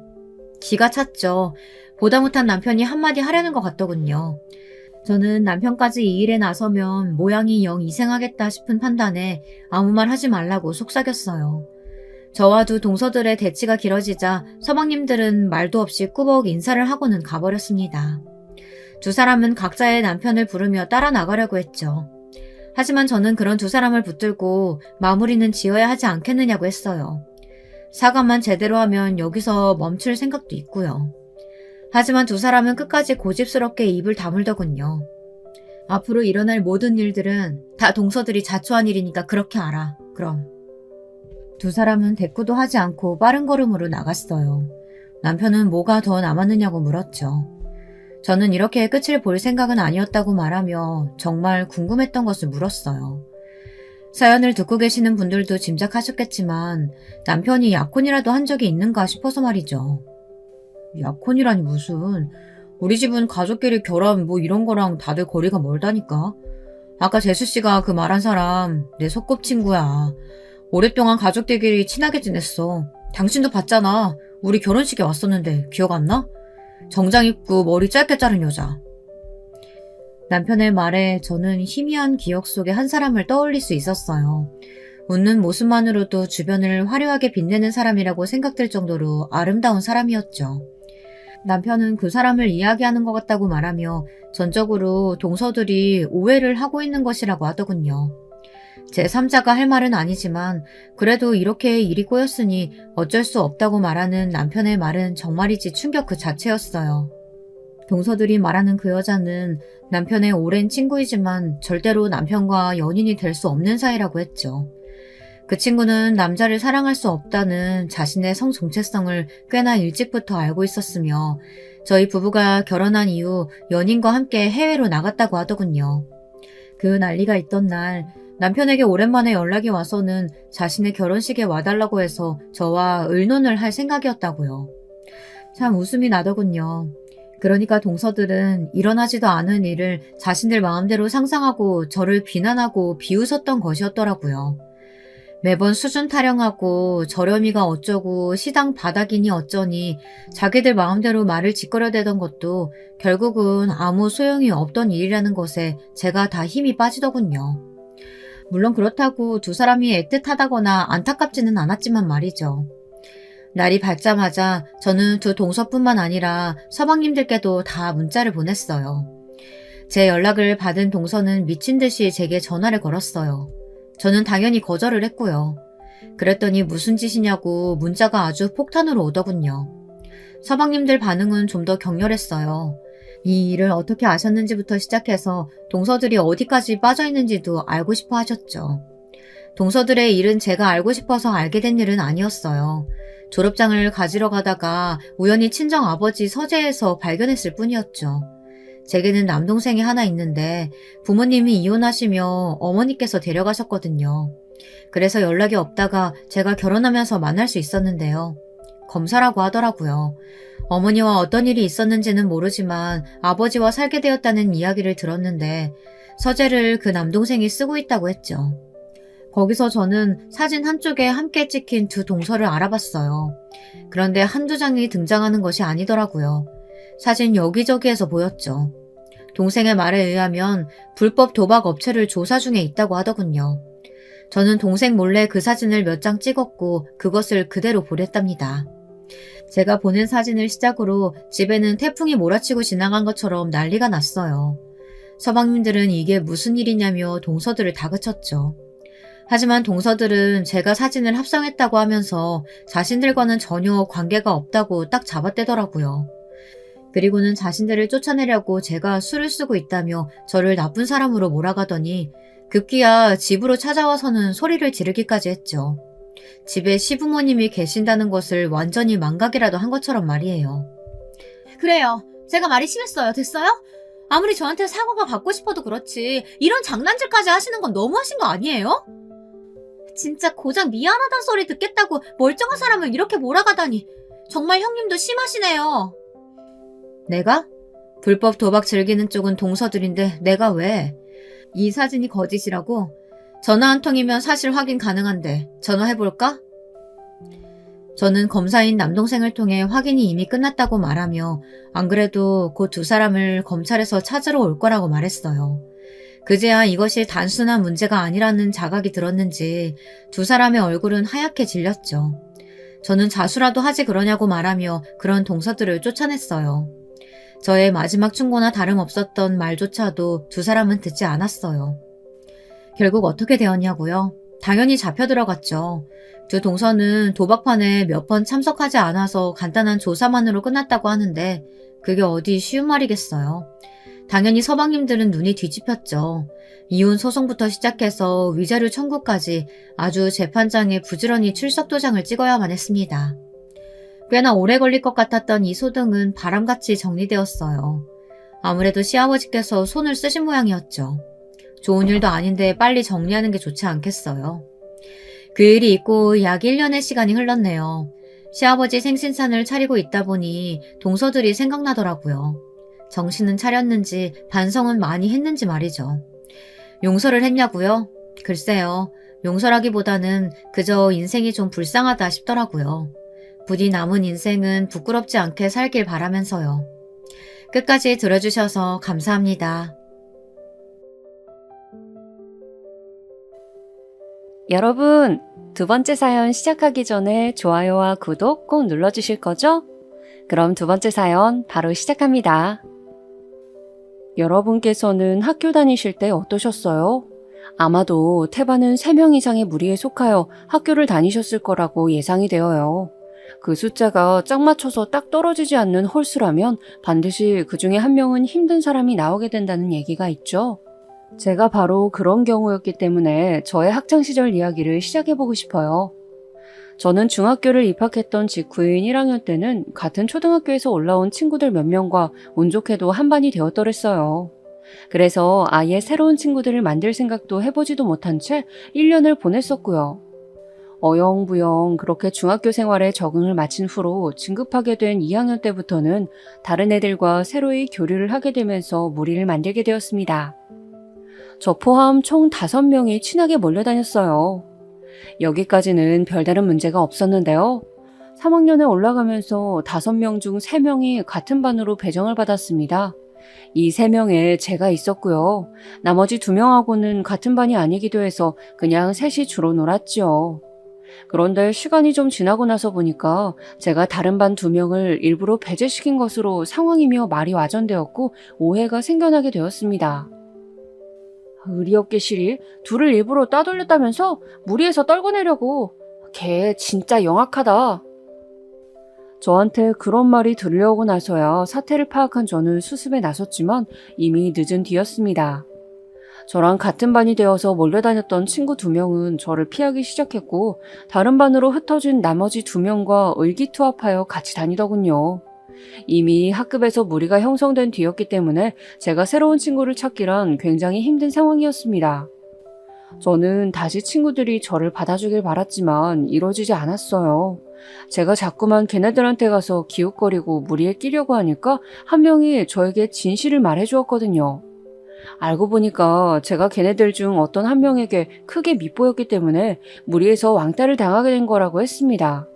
기가 찼죠. 보다 못한 남편이 한마디 하려는 것 같더군요. 저는 남편까지 이 일에 나서면 모양이 영 이상하겠다 싶은 판단에 아무 말 하지 말라고 속삭였어요. 저와 두 동서들의 대치가 길어지자 서방님들은 말도 없이 꾸벅 인사를 하고는 가버렸습니다. 두 사람은 각자의 남편을 부르며 따라 나가려고 했죠. 하지만 저는 그런 두 사람을 붙들고 마무리는 지어야 하지 않겠느냐고 했어요. 사과만 제대로 하면 여기서 멈출 생각도 있고요. 하지만 두 사람은 끝까지 고집스럽게 입을 다물더군요. 앞으로 일어날 모든 일들은 다 동서들이 자초한 일이니까 그렇게 알아. 그럼. 두 사람은 대꾸도 하지 않고 빠른 걸음으로 나갔어요. 남편은 뭐가 더 남았느냐고 물었죠. 저는 이렇게 끝을 볼 생각은 아니었다고 말하며 정말 궁금했던 것을 물었어요. 사연을 듣고 계시는 분들도 짐작하셨겠지만 남편이 약혼이라도 한 적이 있는가 싶어서 말이죠. 약혼이라니 무슨. 우리 집은 가족끼리 결혼 뭐 이런 거랑 다들 거리가 멀다니까. 아까 재수씨가 그 말한 사람 내 소꿉친구야. 오랫동안 가족들끼리 친하게 지냈어. 당신도 봤잖아. 우리 결혼식에 왔었는데 기억 안 나? 정장 입고 머리 짧게 자른 여자. 남편의 말에 저는 희미한 기억 속에 한 사람을 떠올릴 수 있었어요. 웃는 모습만으로도 주변을 화려하게 빛내는 사람이라고 생각될 정도로 아름다운 사람이었죠. 남편은 그 사람을 이야기하는 것 같다고 말하며 전적으로 동서들이 오해를 하고 있는 것이라고 하더군요. 제3자가 할 말은 아니지만 그래도 이렇게 일이 꼬였으니 어쩔 수 없다고 말하는 남편의 말은 정말이지 충격 그 자체였어요. 동서들이 말하는 그 여자는 남편의 오랜 친구이지만 절대로 남편과 연인이 될 수 없는 사이라고 했죠. 그 친구는 남자를 사랑할 수 없다는 자신의 성 정체성을 꽤나 일찍부터 알고 있었으며 저희 부부가 결혼한 이후 연인과 함께 해외로 나갔다고 하더군요. 그 난리가 있던 날 남편에게 오랜만에 연락이 와서는 자신의 결혼식에 와달라고 해서 저와 의논을 할 생각이었다고요. 참 웃음이 나더군요. 그러니까 동서들은 일어나지도 않은 일을 자신들 마음대로 상상하고 저를 비난하고 비웃었던 것이었더라고요. 매번 수준 타령하고 저렴이가 어쩌고 시당 바닥이니 어쩌니 자기들 마음대로 말을 짓거려대던 것도 결국은 아무 소용이 없던 일이라는 것에 제가 다 힘이 빠지더군요. 물론 그렇다고 두 사람이 애틋하다거나 안타깝지는 않았지만 말이죠. 날이 밝자마자 저는 두 동서뿐만 아니라 서방님들께도 다 문자를 보냈어요. 제 연락을 받은 동서는 미친 듯이 제게 전화를 걸었어요. 저는 당연히 거절을 했고요. 그랬더니 무슨 짓이냐고 문자가 아주 폭탄으로 오더군요. 서방님들 반응은 좀 더 격렬했어요. 이 일을 어떻게 아셨는지부터 시작해서 동서들이 어디까지 빠져있는지도 알고 싶어 하셨죠. 동서들의 일은 제가 알고 싶어서 알게 된 일은 아니었어요. 졸업장을 가지러 가다가 우연히 친정아버지 서재에서 발견했을 뿐이었죠. 제게는 남동생이 하나 있는데 부모님이 이혼하시며 어머니께서 데려가셨거든요. 그래서 연락이 없다가 제가 결혼하면서 만날 수 있었는데요. 검사라고 하더라고요. 어머니와 어떤 일이 있었는지는 모르지만 아버지와 살게 되었다는 이야기를 들었는데 서재를 그 남동생이 쓰고 있다고 했죠. 거기서 저는 사진 한쪽에 함께 찍힌 두 동서를 알아봤어요. 그런데 한두 장이 등장하는 것이 아니더라고요. 사진 여기저기에서 보였죠. 동생의 말에 의하면 불법 도박 업체를 조사 중에 있다고 하더군요. 저는 동생 몰래 그 사진을 몇 장 찍었고 그것을 그대로 보냈답니다. 제가 보낸 사진을 시작으로 집에는 태풍이 몰아치고 지나간 것처럼 난리가 났어요. 서방님들은 이게 무슨 일이냐며 동서들을 다그쳤죠. 하지만 동서들은 제가 사진을 합성했다고 하면서 자신들과는 전혀 관계가 없다고 딱 잡아떼더라고요. 그리고는 자신들을 쫓아내려고 제가 술을 쓰고 있다며 저를 나쁜 사람으로 몰아가더니 급기야 집으로 찾아와서는 소리를 지르기까지 했죠. 집에 시부모님이 계신다는 것을 완전히 망각이라도 한 것처럼 말이에요. 그래요. 제가 말이 심했어요. 됐어요? 아무리 저한테 사과가 받고 싶어도 그렇지 이런 장난질까지 하시는 건 너무하신 거 아니에요? 진짜 고작 미안하단 소리 듣겠다고 멀쩡한 사람을 이렇게 몰아가다니. 정말 형님도 심하시네요. 내가? 불법 도박 즐기는 쪽은 동서들인데 내가 왜? 이 사진이 거짓이라고? 전화 한 통이면 사실 확인 가능한데 전화해볼까? 저는 검사인 남동생을 통해 확인이 이미 끝났다고 말하며 안 그래도 곧 두 사람을 검찰에서 찾으러 올 거라고 말했어요. 그제야 이것이 단순한 문제가 아니라는 자각이 들었는지 두 사람의 얼굴은 하얗게 질렸죠. 저는 자수라도 하지 그러냐고 말하며 그런 동서들을 쫓아냈어요. 저의 마지막 충고나 다름없었던 말조차도 두 사람은 듣지 않았어요. 결국 어떻게 되었냐고요? 당연히 잡혀 들어갔죠. 두 동서는 도박판에 몇 번 참석하지 않아서 간단한 조사만으로 끝났다고 하는데 그게 어디 쉬운 말이겠어요. 당연히 서방님들은 눈이 뒤집혔죠. 이혼 소송부터 시작해서 위자료 청구까지 아주 재판장에 부지런히 출석 도장을 찍어야만 했습니다. 꽤나 오래 걸릴 것 같았던 이 소등은 바람같이 정리되었어요. 아무래도 시아버지께서 손을 쓰신 모양이었죠. 좋은 일도 아닌데 빨리 정리하는 게 좋지 않겠어요. 그 일이 있고 약 1년의 시간이 흘렀네요. 시아버지 생신상을 차리고 있다 보니 동서들이 생각나더라고요. 정신은 차렸는지 반성은 많이 했는지 말이죠. 용서를 했냐고요? 글쎄요. 용서라기보다는 그저 인생이 좀 불쌍하다 싶더라고요. 부디 남은 인생은 부끄럽지 않게 살길 바라면서요. 끝까지 들어주셔서 감사합니다. 여러분, 두 번째 사연 시작하기 전에 좋아요와 구독 꼭 눌러주실 거죠? 그럼 두 번째 사연 바로 시작합니다. 여러분께서는 학교 다니실 때 어떠셨어요? 아마도 태반은 3명 이상의 무리에 속하여 학교를 다니셨을 거라고 예상이 되어요. 그 숫자가 짝 맞춰서 딱 떨어지지 않는 홀수라면 반드시 그 중에 한 명은 힘든 사람이 나오게 된다는 얘기가 있죠. 제가 바로 그런 경우였기 때문에 저의 학창시절 이야기를 시작해보고 싶어요. 저는 중학교를 입학했던 직후인 1학년 때는 같은 초등학교에서 올라온 친구들 몇 명과 운 좋게도 한 반이 되었더랬어요. 그래서 아예 새로운 친구들을 만들 생각도 해보지도 못한 채 1년을 보냈었고요. 어영부영 그렇게 중학교 생활에 적응을 마친 후로 진급하게 된 2학년 때부터는 다른 애들과 새로이 교류를 하게 되면서 무리를 만들게 되었습니다. 저 포함 총 5명이 친하게 몰려다녔어요. 여기까지는 별다른 문제가 없었는데요. 3학년에 올라가면서 5명 중 3명이 같은 반으로 배정을 받았습니다. 이 3명에 제가 있었고요. 나머지 2명하고는 같은 반이 아니기도 해서 그냥 셋이 주로 놀았죠. 그런데 시간이 좀 지나고 나서 보니까 제가 다른 반 2명을 일부러 배제시킨 것으로 상황이며 말이 와전되었고 오해가 생겨나게 되었습니다. 의리 없게 시리 둘을 일부러 따돌렸다면서 무리해서 떨궈 내려고. 걔 진짜 영악하다. 저한테 그런 말이 들려오고 나서야 사태를 파악한 저는 수습에 나섰지만 이미 늦은 뒤였습니다. 저랑 같은 반이 되어서 몰려다녔던 친구 2명은 저를 피하기 시작했고 다른 반으로 흩어진 나머지 2명과 의기투합하여 같이 다니더군요. 이미 학급에서 무리가 형성된 뒤였기 때문에 제가 새로운 친구를 찾기란 굉장히 힘든 상황이었습니다. 저는 다시 친구들이 저를 받아주길 바랐지만 이루어지지 않았어요. 제가 자꾸만 걔네들한테 가서 기웃거리고 무리에 끼려고 하니까 한 명이 저에게 진실을 말해주었거든요. 알고 보니까 제가 걔네들 중 어떤 한 명에게 크게 밉보였기 때문에 무리해서 왕따를 당하게 된 거라고 했습니다.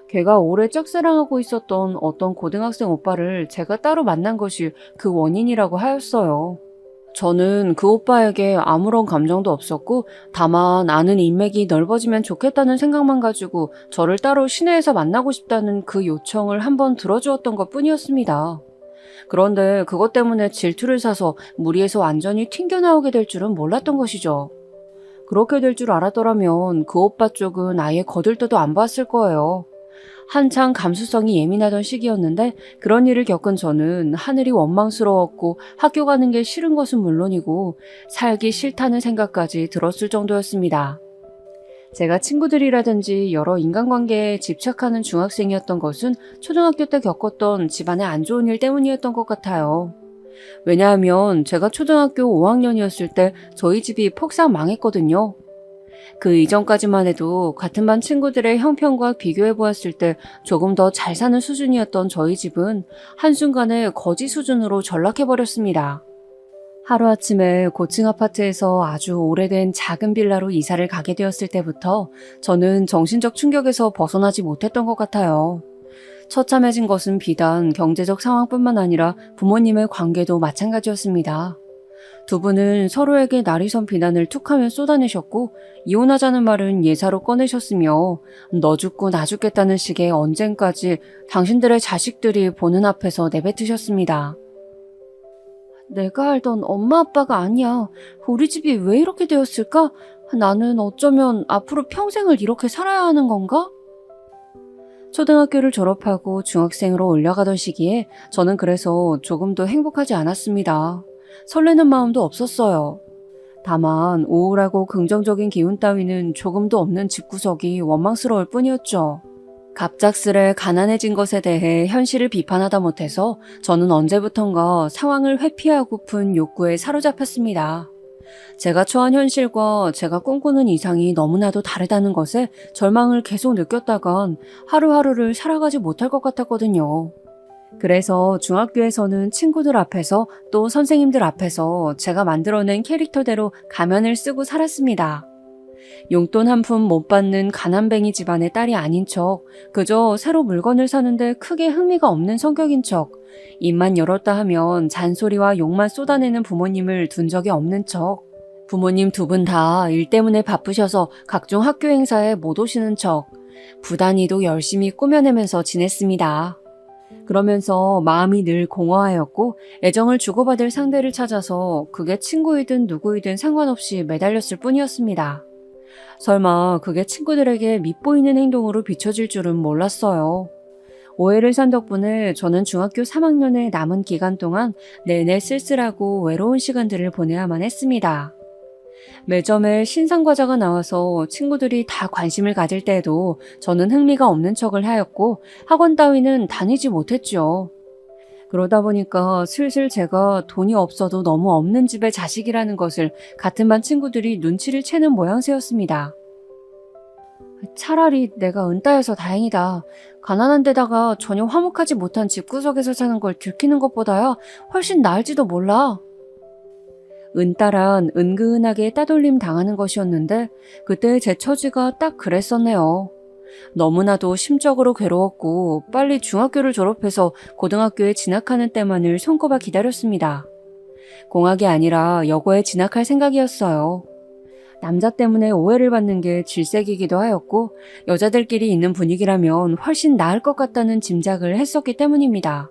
걔가 오래 짝사랑하고 있었던 어떤 고등학생 오빠를 제가 따로 만난 것이 그 원인이라고 하였어요. 저는 그 오빠에게 아무런 감정도 없었고 다만 아는 인맥이 넓어지면 좋겠다는 생각만 가지고 저를 따로 시내에서 만나고 싶다는 그 요청을 한번 들어주었던 것 뿐이었습니다. 그런데 그것 때문에 질투를 사서 무리해서 완전히 튕겨나오게 될 줄은 몰랐던 것이죠. 그렇게 될 줄 알았더라면 그 오빠 쪽은 아예 거들떠도 안 봤을 거예요. 한창 감수성이 예민하던 시기였는데 그런 일을 겪은 저는 하늘이 원망스러웠고 학교 가는 게 싫은 것은 물론이고 살기 싫다는 생각까지 들었을 정도였습니다. 제가 친구들이라든지 여러 인간관계에 집착하는 중학생이었던 것은 초등학교 때 겪었던 집안의 안 좋은 일 때문이었던 것 같아요. 왜냐하면 제가 초등학교 5학년이었을 때 저희 집이 폭삭 망했거든요. 그 이전까지만 해도 같은 반 친구들의 형편과 비교해 보았을 때 조금 더 잘 사는 수준이었던 저희 집은 한순간에 거지 수준으로 전락해버렸습니다. 하루아침에 고층 아파트에서 아주 오래된 작은 빌라로 이사를 가게 되었을 때부터 저는 정신적 충격에서 벗어나지 못했던 것 같아요. 처참해진 것은 비단 경제적 상황뿐만 아니라 부모님의 관계도 마찬가지였습니다. 두 분은 서로에게 날이선 비난을 툭하면 쏟아내셨고 이혼하자는 말은 예사로 꺼내셨으며 너 죽고 나 죽겠다는 식의 언쟁까지 당신들의 자식들이 보는 앞에서 내뱉으셨습니다. 내가 알던 엄마 아빠가 아니야. 우리 집이 왜 이렇게 되었을까? 나는 어쩌면 앞으로 평생을 이렇게 살아야 하는 건가? 초등학교를 졸업하고 중학생으로 올라가던 시기에 저는 그래서 조금도 행복하지 않았습니다. 설레는 마음도 없었어요. 다만 우울하고 긍정적인 기운 따위는 조금도 없는 집구석이 원망스러울 뿐이었죠. 갑작스레 가난해진 것에 대해 현실을 비판하다 못해서 저는 언제부턴가 상황을 회피하고픈 욕구에 사로잡혔습니다. 제가 처한 현실과 제가 꿈꾸는 이상이 너무나도 다르다는 것에 절망을 계속 느꼈다간 하루하루를 살아가지 못할 것 같았거든요. 그래서 중학교에서는 친구들 앞에서 또 선생님들 앞에서 제가 만들어낸 캐릭터대로 가면을 쓰고 살았습니다. 용돈 한 푼 못 받는 가난뱅이 집안의 딸이 아닌 척, 그저 새로 물건을 사는데 크게 흥미가 없는 성격인 척, 입만 열었다 하면 잔소리와 욕만 쏟아내는 부모님을 둔 적이 없는 척, 부모님 두 분 다 일 때문에 바쁘셔서 각종 학교 행사에 못 오시는 척, 부단히도 열심히 꾸며내면서 지냈습니다. 그러면서 마음이 늘 공허하였고 애정을 주고받을 상대를 찾아서 그게 친구이든 누구이든 상관없이 매달렸을 뿐이었습니다. 설마 그게 친구들에게 밉보이는 행동으로 비춰질 줄은 몰랐어요. 오해를 산 덕분에 저는 중학교 3학년의 남은 기간 동안 내내 쓸쓸하고 외로운 시간들을 보내야만 했습니다. 매점에 신상과자가 나와서 친구들이 다 관심을 가질 때에도 저는 흥미가 없는 척을 하였고 학원 따위는 다니지 못했죠. 그러다 보니까 슬슬 제가 돈이 없어도 너무 없는 집의 자식이라는 것을 같은 반 친구들이 눈치를 채는 모양새였습니다. 차라리 내가 은따여서 다행이다. 가난한 데다가 전혀 화목하지 못한 집구석에서 사는 걸 들키는 것보다야 훨씬 나을지도 몰라. 은따란 은근하게 따돌림 당하는 것이었는데 그때의 제 처지가 딱 그랬었네요. 너무나도 심적으로 괴로웠고 빨리 중학교를 졸업해서 고등학교에 진학하는 때만을 손꼽아 기다렸습니다. 공학이 아니라 여고에 진학할 생각이었어요. 남자 때문에 오해를 받는 게 질색이기도 하였고 여자들끼리 있는 분위기라면 훨씬 나을 것 같다는 짐작을 했었기 때문입니다.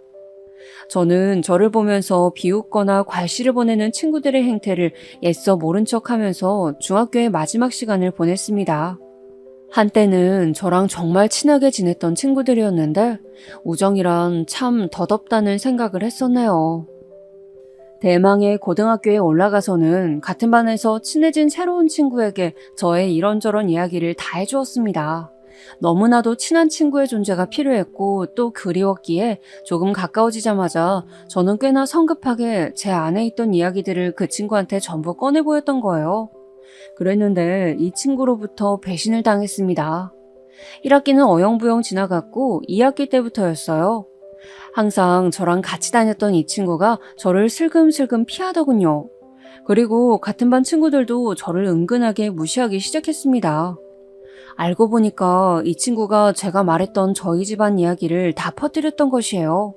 저는 저를 보면서 비웃거나 괄시를 보내는 친구들의 행태를 애써 모른 척하면서 중학교의 마지막 시간을 보냈습니다. 한때는 저랑 정말 친하게 지냈던 친구들이었는데 우정이란 참 덧없다는 생각을 했었네요. 대망의 고등학교에 올라가서는 같은 반에서 친해진 새로운 친구에게 저의 이런저런 이야기를 다 해주었습니다. 너무나도 친한 친구의 존재가 필요했고 또 그리웠기에 조금 가까워지자마자 저는 꽤나 성급하게 제 안에 있던 이야기들을 그 친구한테 전부 꺼내 보였던 거예요. 그랬는데 이 친구로부터 배신을 당했습니다. 1학기는 어영부영 지나갔고 2학기 때부터였어요. 항상 저랑 같이 다녔던 이 친구가 저를 슬금슬금 피하더군요. 그리고 같은 반 친구들도 저를 은근하게 무시하기 시작했습니다. 알고 보니까 이 친구가 제가 말했던 저희 집안 이야기를 다 퍼뜨렸던 것이에요.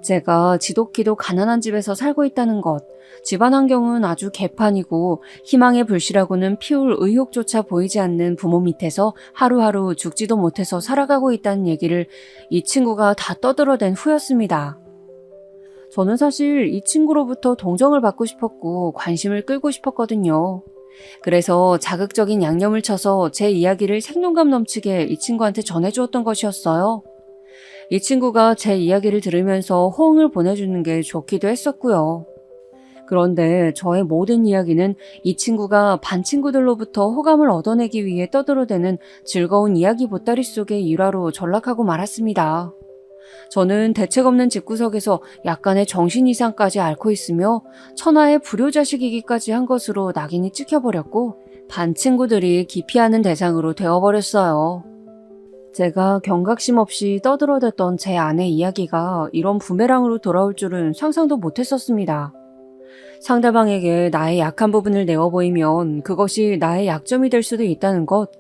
제가 지독히도 가난한 집에서 살고 있다는 것, 집안 환경은 아주 개판이고 희망의 불씨라고는 피울 의욕조차 보이지 않는 부모 밑에서 하루하루 죽지도 못해서 살아가고 있다는 얘기를 이 친구가 다 떠들어댄 후였습니다. 저는 사실 이 친구로부터 동정을 받고 싶었고 관심을 끌고 싶었거든요. 그래서 자극적인 양념을 쳐서 제 이야기를 생동감 넘치게 이 친구한테 전해주었던 것이었어요. 이 친구가 제 이야기를 들으면서 호응을 보내주는 게 좋기도 했었고요. 그런데 저의 모든 이야기는 이 친구가 반 친구들로부터 호감을 얻어내기 위해 떠들어대는 즐거운 이야기 보따리 속의 일화로 전락하고 말았습니다. 저는 대책 없는 집구석에서 약간의 정신 이상까지 앓고 있으며 천하의 불효자식이기까지 한 것으로 낙인이 찍혀버렸고 반 친구들이 기피하는 대상으로 되어버렸어요. 제가 경각심 없이 떠들어댔던 제 아내 이야기가 이런 부메랑으로 돌아올 줄은 상상도 못했었습니다. 상대방에게 나의 약한 부분을 내어 보이면 그것이 나의 약점이 될 수도 있다는 것,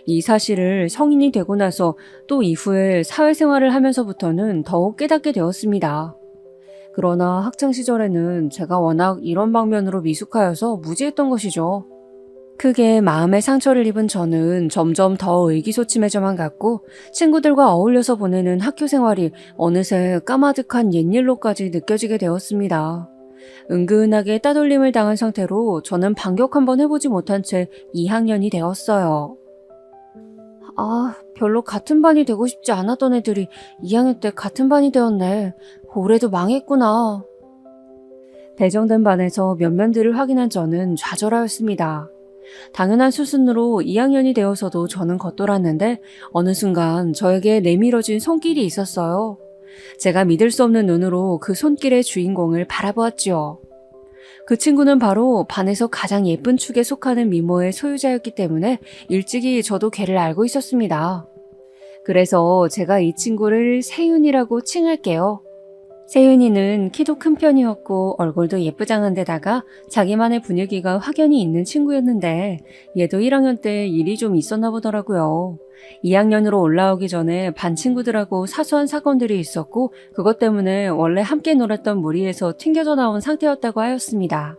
이 사실을 성인이 되고 나서 또 이후에 사회생활을 하면서부터는 더욱 깨닫게 되었습니다. 그러나 학창시절에는 제가 워낙 이런 방면으로 미숙하여서 무지했던 것이죠. 크게 마음의 상처를 입은 저는 점점 더 의기소침해져만 갔고 친구들과 어울려서 보내는 학교 생활이 어느새 까마득한 옛일로까지 느껴지게 되었습니다. 은근하게 따돌림을 당한 상태로 저는 반격 한번 해보지 못한 채 2학년이 되었어요. 별로 같은 반이 되고 싶지 않았던 애들이 2학년 때 같은 반이 되었네. 올해도 망했구나. 배정된 반에서 면면들을 확인한 저는 좌절하였습니다. 당연한 수순으로 2학년이 되어서도 저는 겉돌았는데 어느 순간 저에게 내밀어진 손길이 있었어요. 제가 믿을 수 없는 눈으로 그 손길의 주인공을 바라보았지요. 그 친구는 바로 반에서 가장 예쁜 축에 속하는 미모의 소유자였기 때문에 일찍이 저도 걔를 알고 있었습니다. 그래서 제가 이 친구를 세윤이라고 칭할게요. 세윤이는 키도 큰 편이었고 얼굴도 예쁘장한 데다가 자기만의 분위기가 확연히 있는 친구였는데 얘도 1학년 때 일이 좀 있었나 보더라고요. 2학년으로 올라오기 전에 반 친구들하고 사소한 사건들이 있었고 그것 때문에 원래 함께 놀았던 무리에서 튕겨져 나온 상태였다고 하였습니다.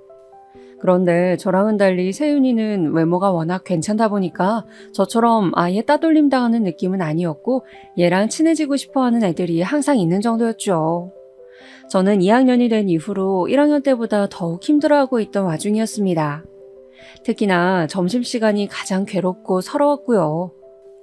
그런데 저랑은 달리 세윤이는 외모가 워낙 괜찮다 보니까 저처럼 아예 따돌림 당하는 느낌은 아니었고 얘랑 친해지고 싶어하는 애들이 항상 있는 정도였죠. 저는 2학년이 된 이후로 1학년 때보다 더욱 힘들어하고 있던 와중이었습니다. 특히나 점심시간이 가장 괴롭고 서러웠고요.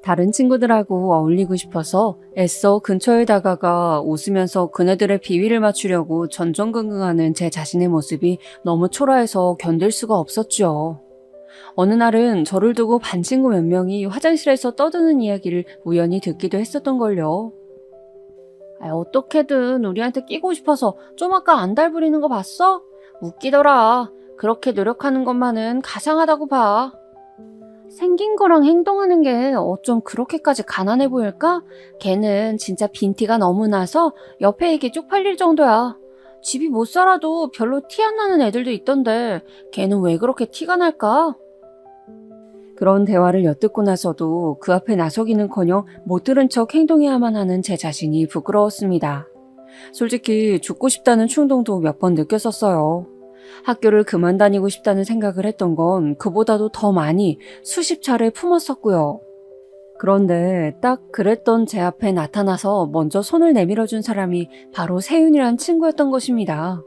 다른 친구들하고 어울리고 싶어서 애써 근처에 다가가 웃으면서 그네들의 비위를 맞추려고 전전긍긍하는 제 자신의 모습이 너무 초라해서 견딜 수가 없었죠. 어느 날은 저를 두고 반 친구 몇 명이 화장실에서 떠드는 이야기를 우연히 듣기도 했었던걸요. 어떻게든 우리한테 끼고 싶어서 좀 아까 안달 부리는 거 봤어? 웃기더라. 그렇게 노력하는 것만은 가상하다고 봐. 생긴 거랑 행동하는 게 어쩜 그렇게까지 가난해 보일까? 걔는 진짜 빈티가 너무 나서 옆에 이게 쪽팔릴 정도야. 집이 못 살아도 별로 티 안 나는 애들도 있던데 걔는 왜 그렇게 티가 날까? 그런 대화를 엿듣고 나서도 그 앞에 나서기는커녕 못 들은 척 행동해야만 하는 제 자신이 부끄러웠습니다. 솔직히 죽고 싶다는 충동도 몇 번 느꼈었어요. 학교를 그만 다니고 싶다는 생각을 했던 건 그보다도 더 많이 수십 차례 품었었고요. 그런데 딱 그랬던 제 앞에 나타나서 먼저 손을 내밀어준 사람이 바로 세윤이란 친구였던 것입니다.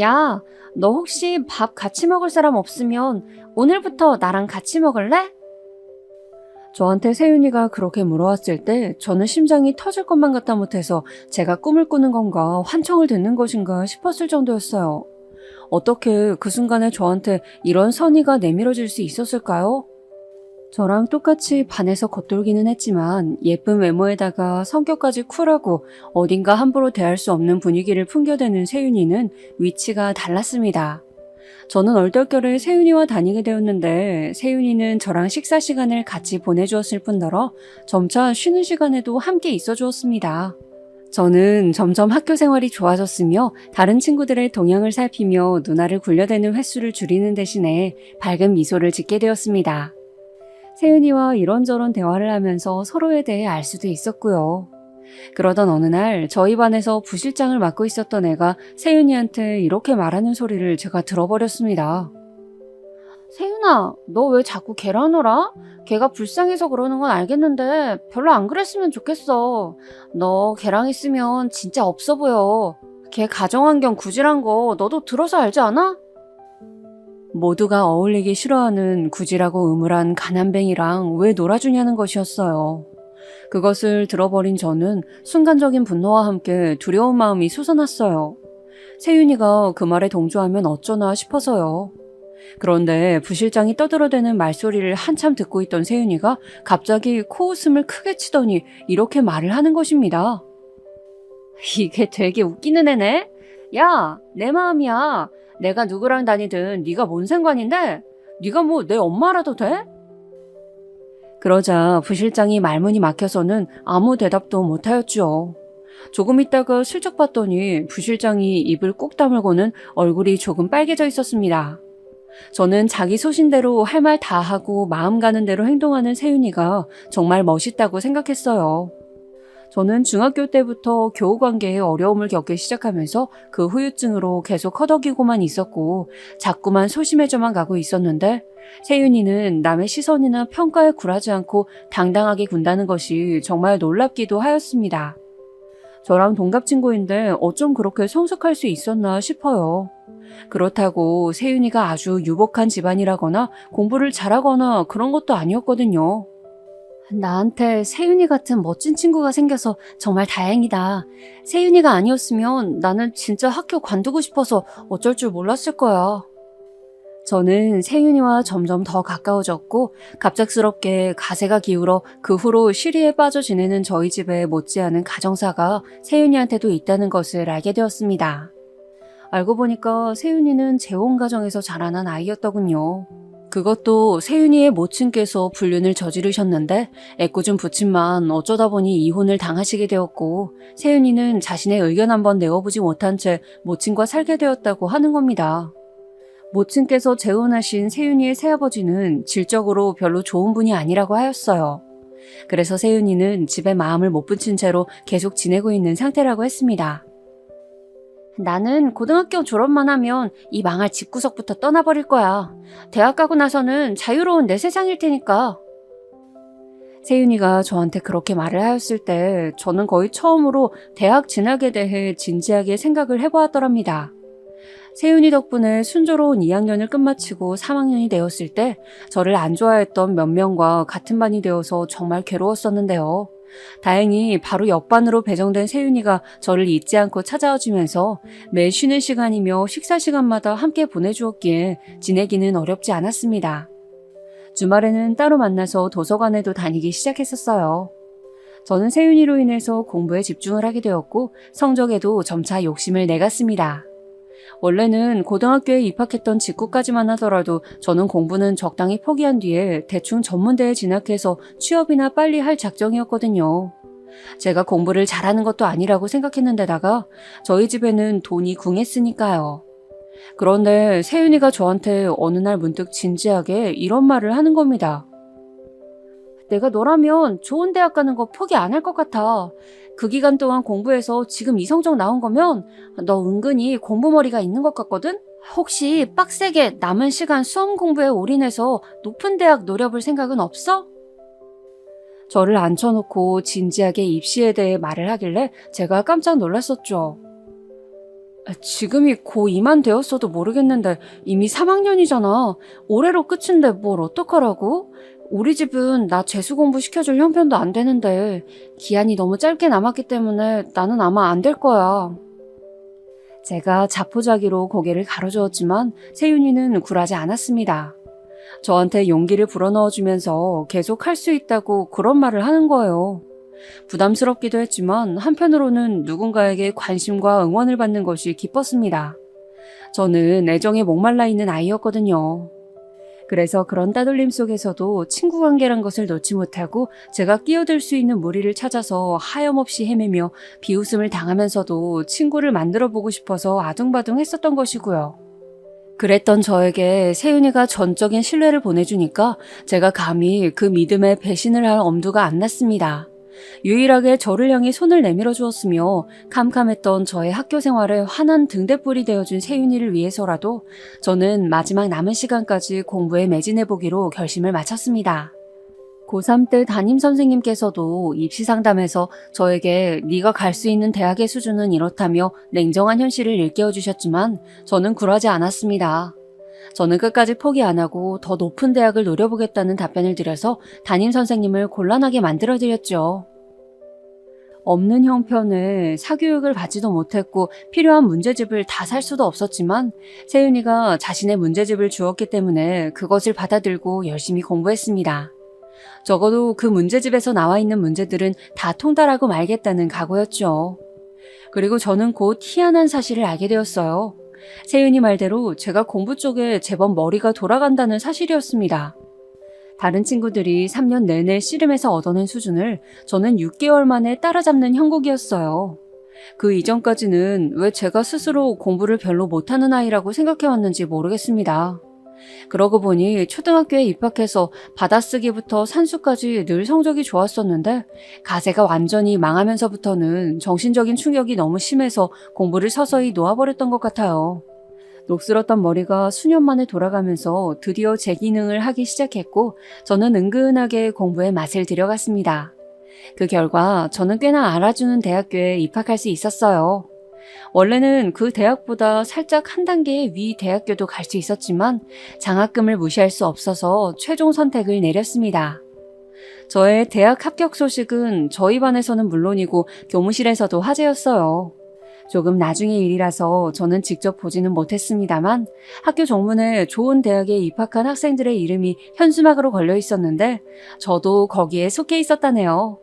야, 너 혹시 밥 같이 먹을 사람 없으면 오늘부터 나랑 같이 먹을래? 저한테 세윤이가 그렇게 물어왔을 때 저는 심장이 터질 것만 같다 못해서 제가 꿈을 꾸는 건가 환청을 듣는 것인가 싶었을 정도였어요. 어떻게 그 순간에 저한테 이런 선의가 내밀어질 수 있었을까요? 저랑 똑같이 반에서 겉돌기는 했지만 예쁜 외모에다가 성격까지 쿨하고 어딘가 함부로 대할 수 없는 분위기를 풍겨대는 세윤이는 위치가 달랐습니다. 저는 얼떨결에 세윤이와 다니게 되었는데 세윤이는 저랑 식사 시간을 같이 보내주었을 뿐더러 점차 쉬는 시간에도 함께 있어 주었습니다. 저는 점점 학교 생활이 좋아졌으며 다른 친구들의 동향을 살피며 누나를 굴려대는 횟수를 줄이는 대신에 밝은 미소를 짓게 되었습니다. 세윤이와 이런저런 대화를 하면서 서로에 대해 알 수도 있었고요. 그러던 어느 날 저희 반에서 부실장을 맡고 있었던 애가 세윤이한테 이렇게 말하는 소리를 제가 들어버렸습니다. 세윤아, 너 왜 자꾸 걔랑 놀아? 걔가 불쌍해서 그러는 건 알겠는데 별로 안 그랬으면 좋겠어. 너 걔랑 있으면 진짜 없어 보여. 걔 가정환경 구질한 거 너도 들어서 알지 않아? 모두가 어울리기 싫어하는 구질하고 음울한 가난뱅이랑 왜 놀아주냐는 것이었어요. 그것을 들어버린 저는 순간적인 분노와 함께 두려운 마음이 솟아났어요. 세윤이가 그 말에 동조하면 어쩌나 싶어서요. 그런데 부실장이 떠들어대는 말소리를 한참 듣고 있던 세윤이가 갑자기 코웃음을 크게 치더니 이렇게 말을 하는 것입니다. 이게 되게 웃기는 애네? 야, 내 마음이야. 내가 누구랑 다니든 네가 뭔 상관인데? 네가 뭐 내 엄마라도 돼? 그러자 부실장이 말문이 막혀서는 아무 대답도 못하였죠. 조금 있다가 슬쩍 봤더니 부실장이 입을 꾹 다물고는 얼굴이 조금 빨개져 있었습니다. 저는 자기 소신대로 할 말 다 하고 마음 가는 대로 행동하는 세윤이가 정말 멋있다고 생각했어요. 저는 중학교 때부터 교우 관계에 어려움을 겪기 시작하면서 그 후유증으로 계속 허덕이고만 있었고 자꾸만 소심해져만 가고 있었는데 세윤이는 남의 시선이나 평가에 굴하지 않고 당당하게 군다는 것이 정말 놀랍기도 하였습니다. 저랑 동갑 친구인데 어쩜 그렇게 성숙할 수 있었나 싶어요. 그렇다고 세윤이가 아주 유복한 집안이라거나 공부를 잘하거나 그런 것도 아니었거든요. 나한테 세윤이 같은 멋진 친구가 생겨서 정말 다행이다. 세윤이가 아니었으면 나는 진짜 학교 관두고 싶어서 어쩔 줄 몰랐을 거야. 저는 세윤이와 점점 더 가까워졌고 갑작스럽게 가세가 기울어 그 후로 시리에 빠져 지내는 저희 집에 못지않은 가정사가 세윤이한테도 있다는 것을 알게 되었습니다. 알고 보니까 세윤이는 재혼 가정에서 자라난 아이였더군요. 그것도 세윤이의 모친께서 불륜을 저지르셨는데 애꿎은 부친만 어쩌다 보니 이혼을 당하시게 되었고 세윤이는 자신의 의견 한번 내어보지 못한 채 모친과 살게 되었다고 하는 겁니다. 모친께서 재혼하신 세윤이의 새아버지는 질적으로 별로 좋은 분이 아니라고 하였어요. 그래서 세윤이는 집에 마음을 못 붙인 채로 계속 지내고 있는 상태라고 했습니다. 나는 고등학교 졸업만 하면 이 망할 집구석부터 떠나버릴 거야. 대학 가고 나서는 자유로운 내 세상일 테니까. 세윤이가 저한테 그렇게 말을 하였을 때 저는 거의 처음으로 대학 진학에 대해 진지하게 생각을 해보았더랍니다. 세윤이 덕분에 순조로운 2학년을 끝마치고 3학년이 되었을 때 저를 안 좋아했던 몇 명과 같은 반이 되어서 정말 괴로웠었는데요. 다행히 바로 옆반으로 배정된 세윤이가 저를 잊지 않고 찾아와 주면서 매 쉬는 시간이며 식사 시간마다 함께 보내주었기에 지내기는 어렵지 않았습니다. 주말에는 따로 만나서 도서관에도 다니기 시작했었어요. 저는 세윤이로 인해서 공부에 집중을 하게 되었고 성적에도 점차 욕심을 내갔습니다. 원래는 고등학교에 입학했던 직후까지만 하더라도 저는 공부는 적당히 포기한 뒤에 대충 전문대에 진학해서 취업이나 빨리 할 작정이었거든요. 제가 공부를 잘하는 것도 아니라고 생각했는데다가 저희 집에는 돈이 궁했으니까요. 그런데 세윤이가 저한테 어느 날 문득 진지하게 이런 말을 하는 겁니다. 내가 너라면 좋은 대학 가는 거 포기 안 할 것 같아. 그 기간 동안 공부해서 지금 이 성적 나온 거면 너 은근히 공부머리가 있는 것 같거든? 혹시 빡세게 남은 시간 수험 공부에 올인해서 높은 대학 노려볼 생각은 없어? 저를 앉혀놓고 진지하게 입시에 대해 말을 하길래 제가 깜짝 놀랐었죠. 지금이 고2만 되었어도 모르겠는데 이미 3학년이잖아. 올해로 끝인데 뭘 어떡하라고? 우리 집은 나 재수 공부 시켜줄 형편도 안 되는데 기한이 너무 짧게 남았기 때문에 나는 아마 안 될 거야. 제가 자포자기로 고개를 가로저었지만 세윤이는 굴하지 않았습니다. 저한테 용기를 불어넣어주면서 계속 할 수 있다고 그런 말을 하는 거예요. 부담스럽기도 했지만 한편으로는 누군가에게 관심과 응원을 받는 것이 기뻤습니다. 저는 애정에 목말라 있는 아이였거든요. 그래서 그런 따돌림 속에서도 친구 관계란 것을 놓지 못하고 제가 끼어들 수 있는 무리를 찾아서 하염없이 헤매며 비웃음을 당하면서도 친구를 만들어 보고 싶어서 아둥바둥 했었던 것이고요. 그랬던 저에게 세윤이가 전적인 신뢰를 보내주니까 제가 감히 그 믿음에 배신을 할 엄두가 안 났습니다. 유일하게 저를 향해 손을 내밀어 주었으며 캄캄했던 저의 학교 생활에 환한 등대불이 되어준 세윤이를 위해서라도 저는 마지막 남은 시간까지 공부에 매진해보기로 결심을 마쳤습니다. 고3 때 담임선생님께서도 입시 상담에서 저에게 네가 갈 수 있는 대학의 수준은 이렇다며 냉정한 현실을 일깨워 주셨지만 저는 굴하지 않았습니다. 저는 끝까지 포기 안 하고 더 높은 대학을 노려보겠다는 답변을 드려서 담임선생님을 곤란하게 만들어드렸죠. 없는 형편에 사교육을 받지도 못했고 필요한 문제집을 다 살 수도 없었지만 세윤이가 자신의 문제집을 주었기 때문에 그것을 받아들고 열심히 공부했습니다. 적어도 그 문제집에서 나와 있는 문제들은 다 통달하고 말겠다는 각오였죠. 그리고 저는 곧 희한한 사실을 알게 되었어요. 세윤이 말대로 제가 공부 쪽에 제법 머리가 돌아간다는 사실이었습니다. 다른 친구들이 3년 내내 씨름해서 얻어낸 수준을 저는 6개월 만에 따라잡는 형국이었어요. 그 이전까지는 왜 제가 스스로 공부를 별로 못하는 아이라고 생각해왔는지 모르겠습니다. 그러고 보니 초등학교에 입학해서 받아쓰기부터 산수까지 늘 성적이 좋았었는데 가세가 완전히 망하면서부터는 정신적인 충격이 너무 심해서 공부를 서서히 놓아버렸던 것 같아요. 녹슬었던 머리가 수년 만에 돌아가면서 드디어 제 기능을 하기 시작했고 저는 은근하게 공부에 맛을 들여갔습니다. 그 결과 저는 꽤나 알아주는 대학교에 입학할 수 있었어요. 원래는 그 대학보다 살짝 한 단계 위 대학교도 갈 수 있었지만 장학금을 무시할 수 없어서 최종 선택을 내렸습니다. 저의 대학 합격 소식은 저희 반에서는 물론이고 교무실에서도 화제였어요. 조금 나중의 일이라서 저는 직접 보지는 못했습니다만 학교 정문에 좋은 대학에 입학한 학생들의 이름이 현수막으로 걸려 있었는데 저도 거기에 속해 있었다네요.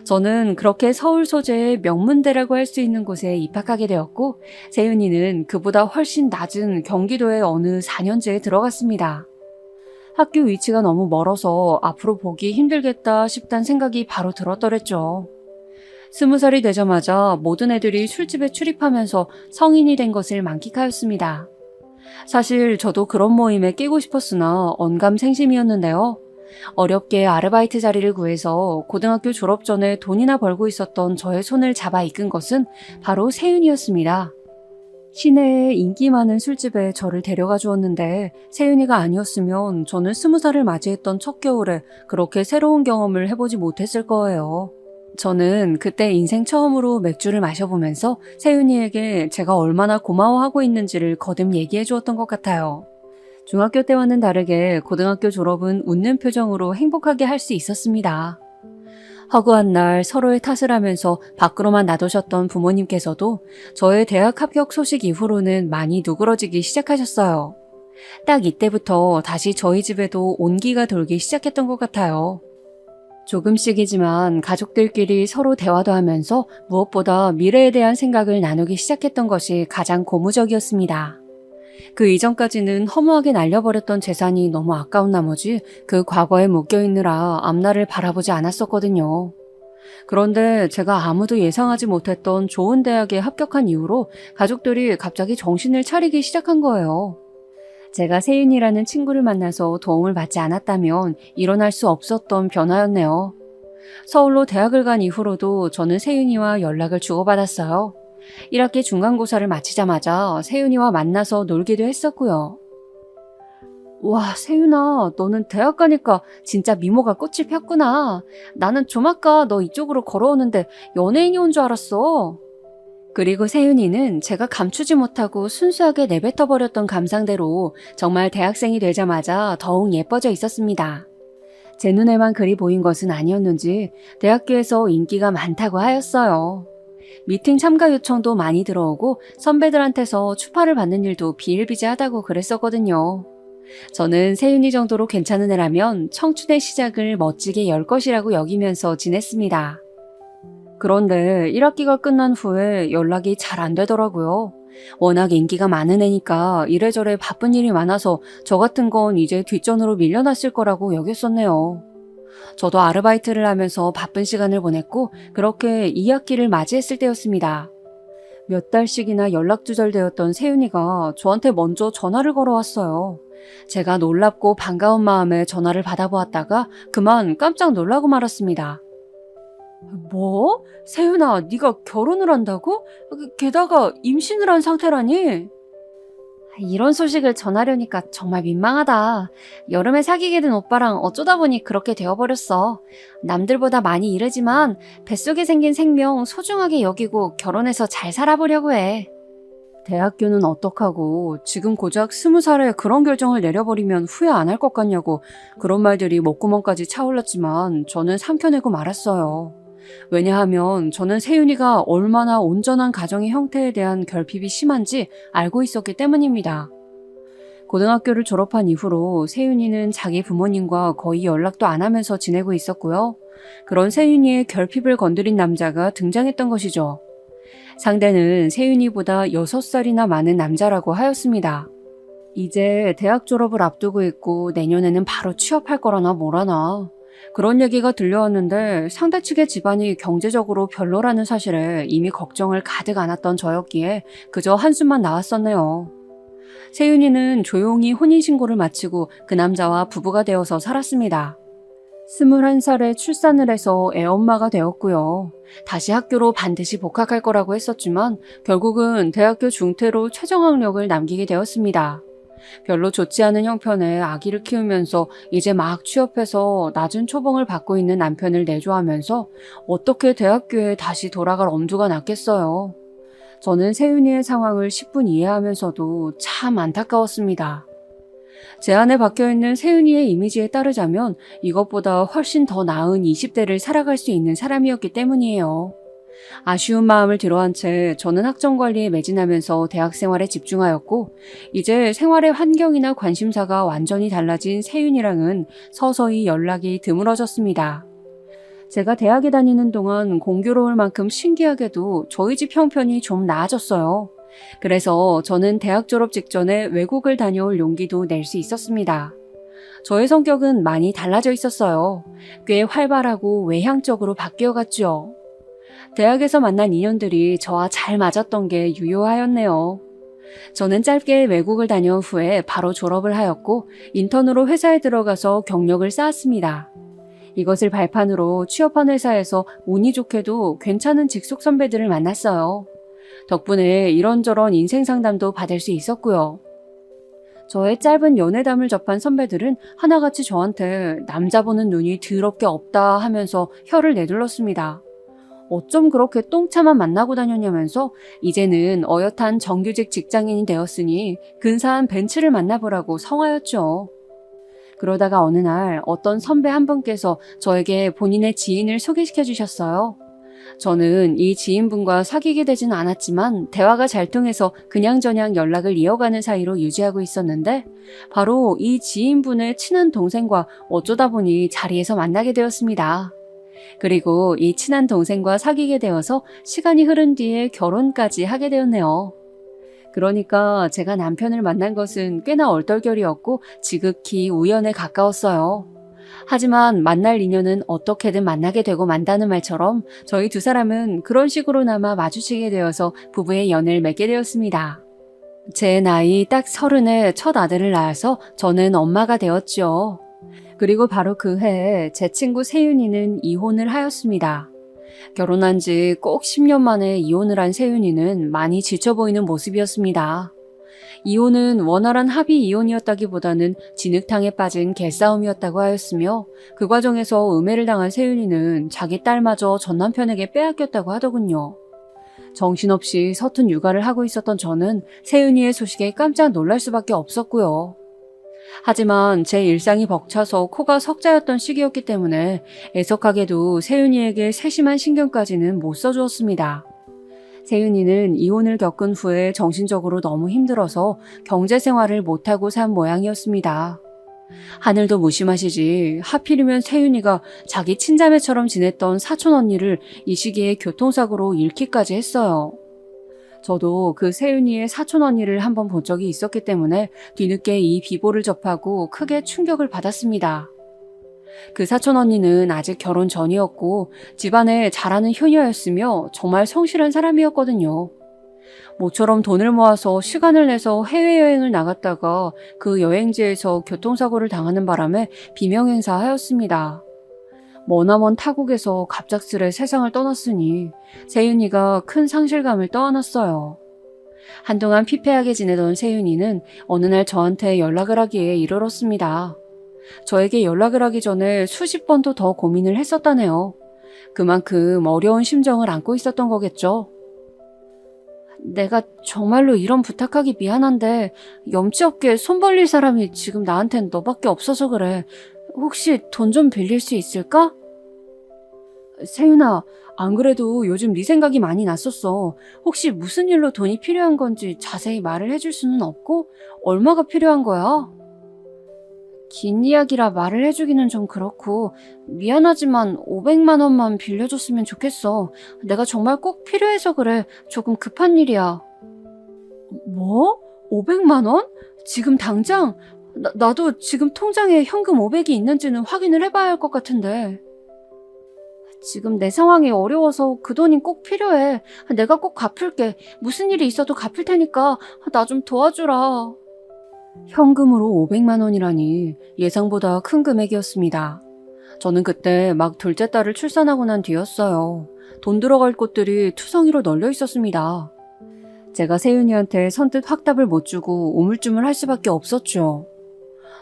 저는 그렇게 서울 소재의 명문대라고 할 수 있는 곳에 입학하게 되었고 세윤이는 그보다 훨씬 낮은 경기도의 어느 4년제에 들어갔습니다. 학교 위치가 너무 멀어서 앞으로 보기 힘들겠다 싶다는 생각이 바로 들었더랬죠. 20살이 되자마자 모든 애들이 술집에 출입하면서 성인이 된 것을 만끽하였습니다. 사실 저도 그런 모임에 끼고 싶었으나 언감생심이었는데요. 어렵게 아르바이트 자리를 구해서 고등학교 졸업 전에 돈이나 벌고 있었던 저의 손을 잡아 이끈 것은 바로 세윤이었습니다. 시내에 인기 많은 술집에 저를 데려가 주었는데 세윤이가 아니었으면 저는 20살을 맞이했던 첫 겨울에 그렇게 새로운 경험을 해보지 못했을 거예요. 저는 그때 인생 처음으로 맥주를 마셔보면서 세윤이에게 제가 얼마나 고마워하고 있는지를 거듭 얘기해 주었던 것 같아요. 중학교 때와는 다르게 고등학교 졸업은 웃는 표정으로 행복하게 할 수 있었습니다. 허구한 날 서로의 탓을 하면서 밖으로만 놔두셨던 부모님께서도 저의 대학 합격 소식 이후로는 많이 누그러지기 시작하셨어요. 딱 이때부터 다시 저희 집에도 온기가 돌기 시작했던 것 같아요. 조금씩이지만 가족들끼리 서로 대화도 하면서 무엇보다 미래에 대한 생각을 나누기 시작했던 것이 가장 고무적이었습니다. 그 이전까지는 허무하게 날려버렸던 재산이 너무 아까운 나머지 그 과거에 묶여있느라 앞날을 바라보지 않았었거든요. 그런데 제가 아무도 예상하지 못했던 좋은 대학에 합격한 이후로 가족들이 갑자기 정신을 차리기 시작한 거예요. 제가 세윤이라는 친구를 만나서 도움을 받지 않았다면 일어날 수 없었던 변화였네요. 서울로 대학을 간 이후로도 저는 세윤이와 연락을 주고받았어요. 1학기 중간고사를 마치자마자 세윤이와 만나서 놀기도 했었고요. 와, 세윤아, 너는 대학 가니까 진짜 미모가 꽃을 폈구나. 나는 좀 아까 너 이쪽으로 걸어오는데 연예인이 온 줄 알았어. 그리고 세윤이는 제가 감추지 못하고 순수하게 내뱉어버렸던 감상대로 정말 대학생이 되자마자 더욱 예뻐져 있었습니다. 제 눈에만 그리 보인 것은 아니었는지 대학교에서 인기가 많다고 하였어요. 미팅 참가 요청도 많이 들어오고 선배들한테서 추파를 받는 일도 비일비재하다고 그랬었거든요. 저는 세윤이 정도로 괜찮은 애라면 청춘의 시작을 멋지게 열 것이라고 여기면서 지냈습니다. 그런데 1학기가 끝난 후에 연락이 잘 안 되더라고요. 워낙 인기가 많은 애니까 이래저래 바쁜 일이 많아서 저 같은 건 이제 뒷전으로 밀려났을 거라고 여겼었네요. 저도 아르바이트를 하면서 바쁜 시간을 보냈고 그렇게 2학기를 맞이했을 때였습니다. 몇 달씩이나 연락 두절되었던 세윤이가 저한테 먼저 전화를 걸어왔어요. 제가 놀랍고 반가운 마음에 전화를 받아보았다가 그만 깜짝 놀라고 말았습니다. 뭐? 세윤아, 네가 결혼을 한다고? 게다가 임신을 한 상태라니? 이런 소식을 전하려니까 정말 민망하다. 여름에 사귀게 된 오빠랑 어쩌다 보니 그렇게 되어버렸어. 남들보다 많이 이르지만 뱃속에 생긴 생명 소중하게 여기고 결혼해서 잘 살아보려고 해. 대학교는 어떡하고 지금 고작 20살에 그런 결정을 내려버리면 후회 안 할 것 같냐고 그런 말들이 목구멍까지 차올랐지만 저는 삼켜내고 말았어요. 왜냐하면 저는 세윤이가 얼마나 온전한 가정의 형태에 대한 결핍이 심한지 알고 있었기 때문입니다. 고등학교를 졸업한 이후로 세윤이는 자기 부모님과 거의 연락도 안 하면서 지내고 있었고요. 그런 세윤이의 결핍을 건드린 남자가 등장했던 것이죠. 상대는 세윤이보다 6살이나 많은 남자라고 하였습니다. 이제 대학 졸업을 앞두고 있고 내년에는 바로 취업할 거라나 뭐라나. 그런 얘기가 들려왔는데 상대 측의 집안이 경제적으로 별로라는 사실에 이미 걱정을 가득 안았던 저였기에 그저 한숨만 나왔었네요. 세윤이는 조용히 혼인신고를 마치고 그 남자와 부부가 되어서 살았습니다. 21살에 출산을 해서 애엄마가 되었고요. 다시 학교로 반드시 복학할 거라고 했었지만 결국은 대학교 중퇴로 최저학력을 남기게 되었습니다. 별로 좋지 않은 형편의 아기를 키우면서 이제 막 취업해서 낮은 초봉을 받고 있는 남편을 내조하면서 어떻게 대학교에 다시 돌아갈 엄두가 났겠어요. 저는 세윤이의 상황을 10분 이해하면서도 참 안타까웠습니다. 제 안에 박혀있는 세윤이의 이미지에 따르자면 이것보다 훨씬 더 나은 20대를 살아갈 수 있는 사람이었기 때문이에요. 아쉬운 마음을 들어한 채 저는 학점 관리에 매진하면서 대학 생활에 집중하였고 이제 생활의 환경이나 관심사가 완전히 달라진 세윤이랑은 서서히 연락이 드물어졌습니다. 제가 대학에 다니는 동안 공교로울 만큼 신기하게도 저희 집 형편이 좀 나아졌어요. 그래서 저는 대학 졸업 직전에 외국을 다녀올 용기도 낼 수 있었습니다. 저의 성격은 많이 달라져 있었어요. 꽤 활발하고 외향적으로 바뀌어갔죠. 대학에서 만난 인연들이 저와 잘 맞았던 게 유효하였네요. 저는 짧게 외국을 다녀온 후에 바로 졸업을 하였고 인턴으로 회사에 들어가서 경력을 쌓았습니다. 이것을 발판으로 취업한 회사에서 운이 좋게도 괜찮은 직속 선배들을 만났어요. 덕분에 이런저런 인생 상담도 받을 수 있었고요. 저의 짧은 연애담을 접한 선배들은 하나같이 저한테 남자 보는 눈이 더럽게 없다 하면서 혀를 내둘렀습니다. 어쩜 그렇게 똥차만 만나고 다녔냐면서 이제는 어엿한 정규직 직장인이 되었으니 근사한 벤츠를 만나보라고 성하였죠. 그러다가 어느 날 어떤 선배 한 분께서 저에게 본인의 지인을 소개시켜 주셨어요. 저는 이 지인분과 사귀게 되지는 않았지만 대화가 잘 통해서 그냥저냥 연락을 이어가는 사이로 유지하고 있었는데 바로 이 지인분의 친한 동생과 어쩌다 보니 자리에서 만나게 되었습니다. 그리고 이 친한 동생과 사귀게 되어서 시간이 흐른 뒤에 결혼까지 하게 되었네요. 그러니까 제가 남편을 만난 것은 꽤나 얼떨결이었고 지극히 우연에 가까웠어요. 하지만 만날 인연은 어떻게든 만나게 되고 만다는 말처럼 저희 두 사람은 그런 식으로나마 마주치게 되어서 부부의 연을 맺게 되었습니다. 제 나이 딱 30에 첫 아들을 낳아서 저는 엄마가 되었죠. 그리고 바로 그 해에 제 친구 세윤이는 이혼을 하였습니다. 결혼한 지 꼭 10년 만에 이혼을 한 세윤이는 많이 지쳐 보이는 모습이었습니다. 이혼은 원활한 합의 이혼이었다기보다는 진흙탕에 빠진 개싸움이었다고 하였으며 그 과정에서 음해를 당한 세윤이는 자기 딸마저 전 남편에게 빼앗겼다고 하더군요. 정신없이 서툰 육아를 하고 있었던 저는 세윤이의 소식에 깜짝 놀랄 수밖에 없었고요. 하지만 제 일상이 벅차서 코가 석자였던 시기였기 때문에 애석하게도 세윤이에게 세심한 신경까지는 못 써주었습니다. 세윤이는 이혼을 겪은 후에 정신적으로 너무 힘들어서 경제생활을 못하고 산 모양이었습니다. 하늘도 무심하시지 하필이면 세윤이가 자기 친자매처럼 지냈던 사촌 언니를 이 시기에 교통사고로 잃기까지 했어요. 저도 그 세윤이의 사촌 언니를 한번 본 적이 있었기 때문에 뒤늦게 이 비보를 접하고 크게 충격을 받았습니다. 그 사촌 언니는 아직 결혼 전이었고 집안에 잘하는 효녀였으며 정말 성실한 사람이었거든요. 모처럼 돈을 모아서 시간을 내서 해외여행을 나갔다가 그 여행지에서 교통사고를 당하는 바람에 비명행사하였습니다. 머나먼 타국에서 갑작스레 세상을 떠났으니 세윤이가 큰 상실감을 떠안았어요. 한동안 피폐하게 지내던 세윤이는 어느 날 저한테 연락을 하기에 이르렀습니다. 저에게 연락을 하기 전에 수십 번도 더 고민을 했었다네요. 그만큼 어려운 심정을 안고 있었던 거겠죠. 내가 정말로 이런 부탁하기 미안한데 염치 없게 손 벌릴 사람이 지금 나한텐 너밖에 없어서 그래. 혹시 돈 좀 빌릴 수 있을까? 세윤아, 안 그래도 요즘 네 생각이 많이 났었어. 혹시 무슨 일로 돈이 필요한 건지 자세히 말을 해줄 수는 없고 얼마가 필요한 거야? 긴 이야기라 말을 해주기는 좀 그렇고 미안하지만 500만 원만 빌려줬으면 좋겠어. 내가 정말 꼭 필요해서 그래. 조금 급한 일이야. 뭐? 500만 원? 지금 당장? 나도 지금 통장에 현금 500이 있는지는 확인을 해봐야 할 것 같은데. 지금 내 상황이 어려워서 그 돈이 꼭 필요해. 내가 꼭 갚을게. 무슨 일이 있어도 갚을 테니까 나 좀 도와주라. 현금으로 500만 원이라니 예상보다 큰 금액이었습니다. 저는 그때 막 둘째 딸을 출산하고 난 뒤였어요. 돈 들어갈 곳들이 투성이로 널려 있었습니다. 제가 세윤이한테 선뜻 확답을 못 주고 우물쭈물 할 수밖에 없었죠.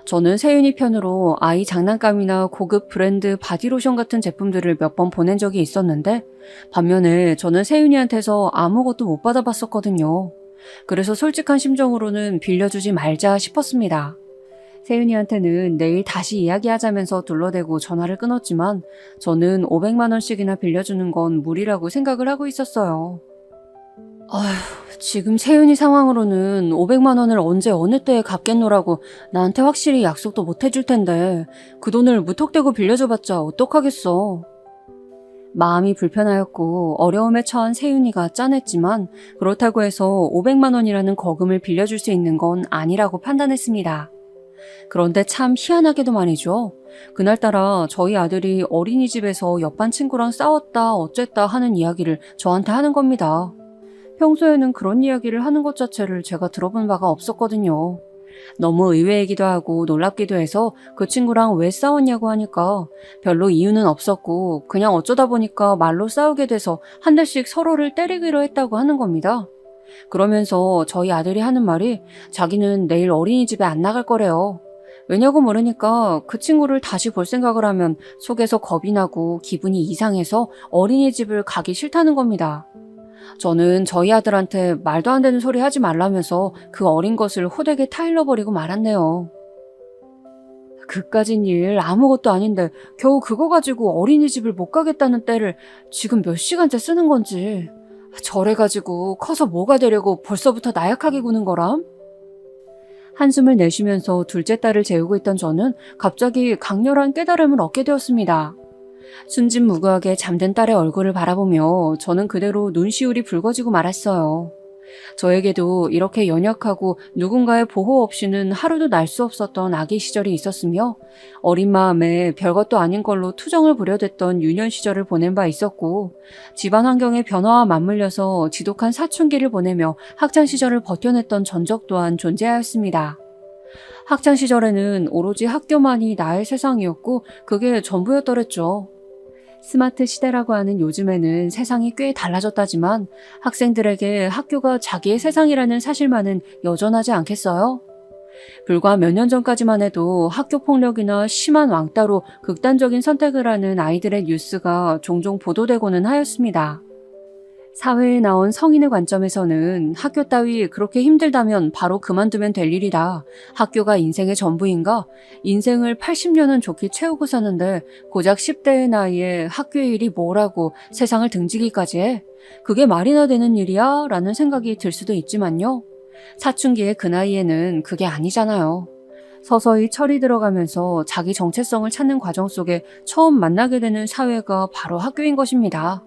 저는 세윤이 편으로 아이 장난감이나 고급 브랜드 바디로션 같은 제품들을 몇 번 보낸 적이 있었는데 반면에 저는 세윤이한테서 아무것도 못 받아봤었거든요. 그래서 솔직한 심정으로는 빌려주지 말자 싶었습니다. 세윤이한테는 내일 다시 이야기하자면서 둘러대고 전화를 끊었지만 저는 500만 원씩이나 빌려주는 건 무리라고 생각을 하고 있었어요. 아휴, 지금 세윤이 상황으로는 500만 원을 언제 어느 때에 갚겠노라고 나한테 확실히 약속도 못 해줄 텐데 그 돈을 무턱대고 빌려줘봤자 어떡하겠어. 마음이 불편하였고 어려움에 처한 세윤이가 짠했지만 그렇다고 해서 500만 원이라는 거금을 빌려줄 수 있는 건 아니라고 판단했습니다. 그런데 참 희한하게도 말이죠. 그날따라 저희 아들이 어린이집에서 옆반 친구랑 싸웠다 어쨌다 하는 이야기를 저한테 하는 겁니다. 평소에는 그런 이야기를 하는 것 자체를 제가 들어본 바가 없었거든요. 너무 의외이기도 하고 놀랍기도 해서 그 친구랑 왜 싸웠냐고 하니까 별로 이유는 없었고 그냥 어쩌다 보니까 말로 싸우게 돼서 한 대씩 서로를 때리기로 했다고 하는 겁니다. 그러면서 저희 아들이 하는 말이 자기는 내일 어린이집에 안 나갈 거래요. 왜냐고 물으니까 그 친구를 다시 볼 생각을 하면 속에서 겁이 나고 기분이 이상해서 어린이집을 가기 싫다는 겁니다. 저는 저희 아들한테 말도 안 되는 소리 하지 말라면서 그 어린 것을 호되게 타일러버리고 말았네요. 그까진 일 아무것도 아닌데 겨우 그거 가지고 어린이집을 못 가겠다는 때를 지금 몇 시간째 쓰는 건지. 저래가지고 커서 뭐가 되려고 벌써부터 나약하게 구는 거람? 한숨을 내쉬면서 둘째 딸을 재우고 있던 저는 갑자기 강렬한 깨달음을 얻게 되었습니다. 순진무구하게 잠든 딸의 얼굴을 바라보며 저는 그대로 눈시울이 붉어지고 말았어요. 저에게도 이렇게 연약하고 누군가의 보호 없이는 하루도 날 수 없었던 아기 시절이 있었으며 어린 마음에 별것도 아닌 걸로 투정을 부려댔던 유년 시절을 보낸 바 있었고 집안 환경의 변화와 맞물려서 지독한 사춘기를 보내며 학창 시절을 버텨냈던 전적 또한 존재하였습니다. 학창 시절에는 오로지 학교만이 나의 세상이었고 그게 전부였더랬죠. 스마트 시대라고 하는 요즘에는 세상이 꽤 달라졌다지만 학생들에게 학교가 자기의 세상이라는 사실만은 여전하지 않겠어요? 불과 몇 년 전까지만 해도 학교 폭력이나 심한 왕따로 극단적인 선택을 하는 아이들의 뉴스가 종종 보도되고는 하였습니다. 사회에 나온 성인의 관점에서는 학교 따위 그렇게 힘들다면 바로 그만두면 될 일이다. 학교가 인생의 전부인가? 인생을 80년은 좋게 채우고 사는데 고작 10대의 나이에 학교의 일이 뭐라고 세상을 등지기까지 해? 그게 말이나 되는 일이야? 라는 생각이 들 수도 있지만요. 사춘기의 그 나이에는 그게 아니잖아요. 서서히 철이 들어가면서 자기 정체성을 찾는 과정 속에 처음 만나게 되는 사회가 바로 학교인 것입니다.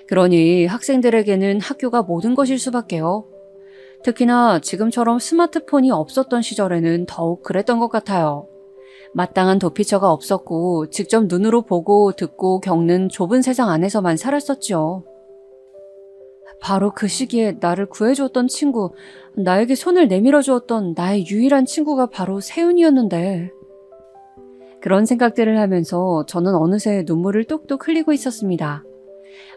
그러니 학생들에게는 학교가 모든 것일 수밖에요. 특히나 지금처럼 스마트폰이 없었던 시절에는 더욱 그랬던 것 같아요. 마땅한 도피처가 없었고 직접 눈으로 보고 듣고 겪는 좁은 세상 안에서만 살았었죠. 바로 그 시기에 나를 구해주었던 친구, 나에게 손을 내밀어 주었던 나의 유일한 친구가 바로 세윤이었는데 그런 생각들을 하면서 저는 어느새 눈물을 뚝뚝 흘리고 있었습니다.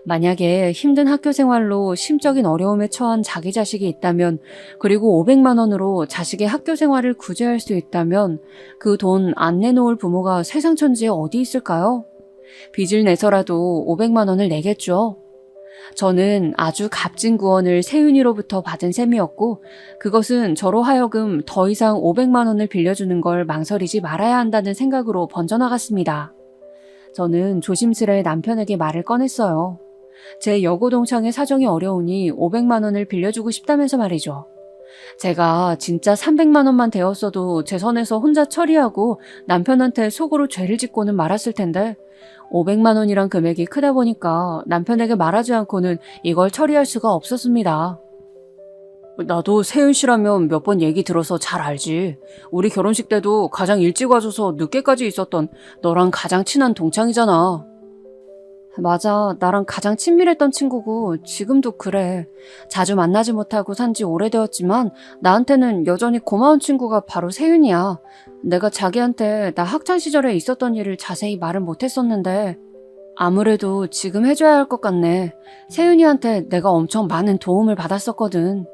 만약에 힘든 학교 생활로 심적인 어려움에 처한 자기 자식이 있다면 그리고 500만 원으로 자식의 학교 생활을 구제할 수 있다면 그 돈 안 내놓을 부모가 세상 천지에 어디 있을까요? 빚을 내서라도 500만 원을 내겠죠. 저는 아주 값진 구원을 세윤이로부터 받은 셈이었고 그것은 저로 하여금 더 이상 500만 원을 빌려주는 걸 망설이지 말아야 한다는 생각으로 번져나갔습니다. 저는 조심스레 남편에게 말을 꺼냈어요. 제 여고 동창의 사정이 어려우니 500만 원을 빌려주고 싶다면서 말이죠. 제가 진짜 300만 원만 되었어도 제 선에서 혼자 처리하고 남편한테 속으로 죄를 짓고는 말았을 텐데 500만 원이란 금액이 크다 보니까 남편에게 말하지 않고는 이걸 처리할 수가 없었습니다. 나도 세윤 씨라면 몇 번 얘기 들어서 잘 알지. 우리 결혼식 때도 가장 일찍 와줘서 늦게까지 있었던 너랑 가장 친한 동창이잖아. 맞아. 나랑 가장 친밀했던 친구고 지금도 그래. 자주 만나지 못하고 산지 오래되었지만 나한테는 여전히 고마운 친구가 바로 세윤이야. 내가 자기한테 나 학창시절에 있었던 일을 자세히 말은 못했었는데 아무래도 지금 해줘야 할 것 같네. 세윤이한테 내가 엄청 많은 도움을 받았었거든.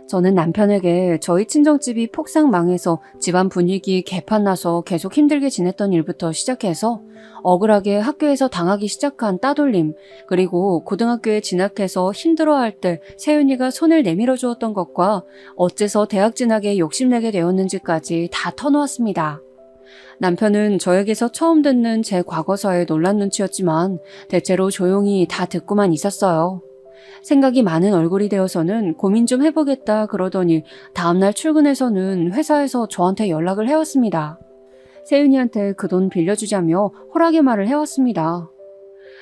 저는 남편에게 저희 친정집이 폭삭 망해서 집안 분위기 개판나서 계속 힘들게 지냈던 일부터 시작해서 억울하게 학교에서 당하기 시작한 따돌림, 그리고 고등학교에 진학해서 힘들어할 때 세윤이가 손을 내밀어 주었던 것과 어째서 대학 진학에 욕심내게 되었는지까지 다 터놓았습니다. 남편은 저에게서 처음 듣는 제 과거사에 놀란 눈치였지만 대체로 조용히 다 듣고만 있었어요. 생각이 많은 얼굴이 되어서는 고민 좀 해보겠다 그러더니 다음날 출근해서는 회사에서 저한테 연락을 해왔습니다. 세윤이한테 그 돈 빌려주자며 호락의 말을 해왔습니다.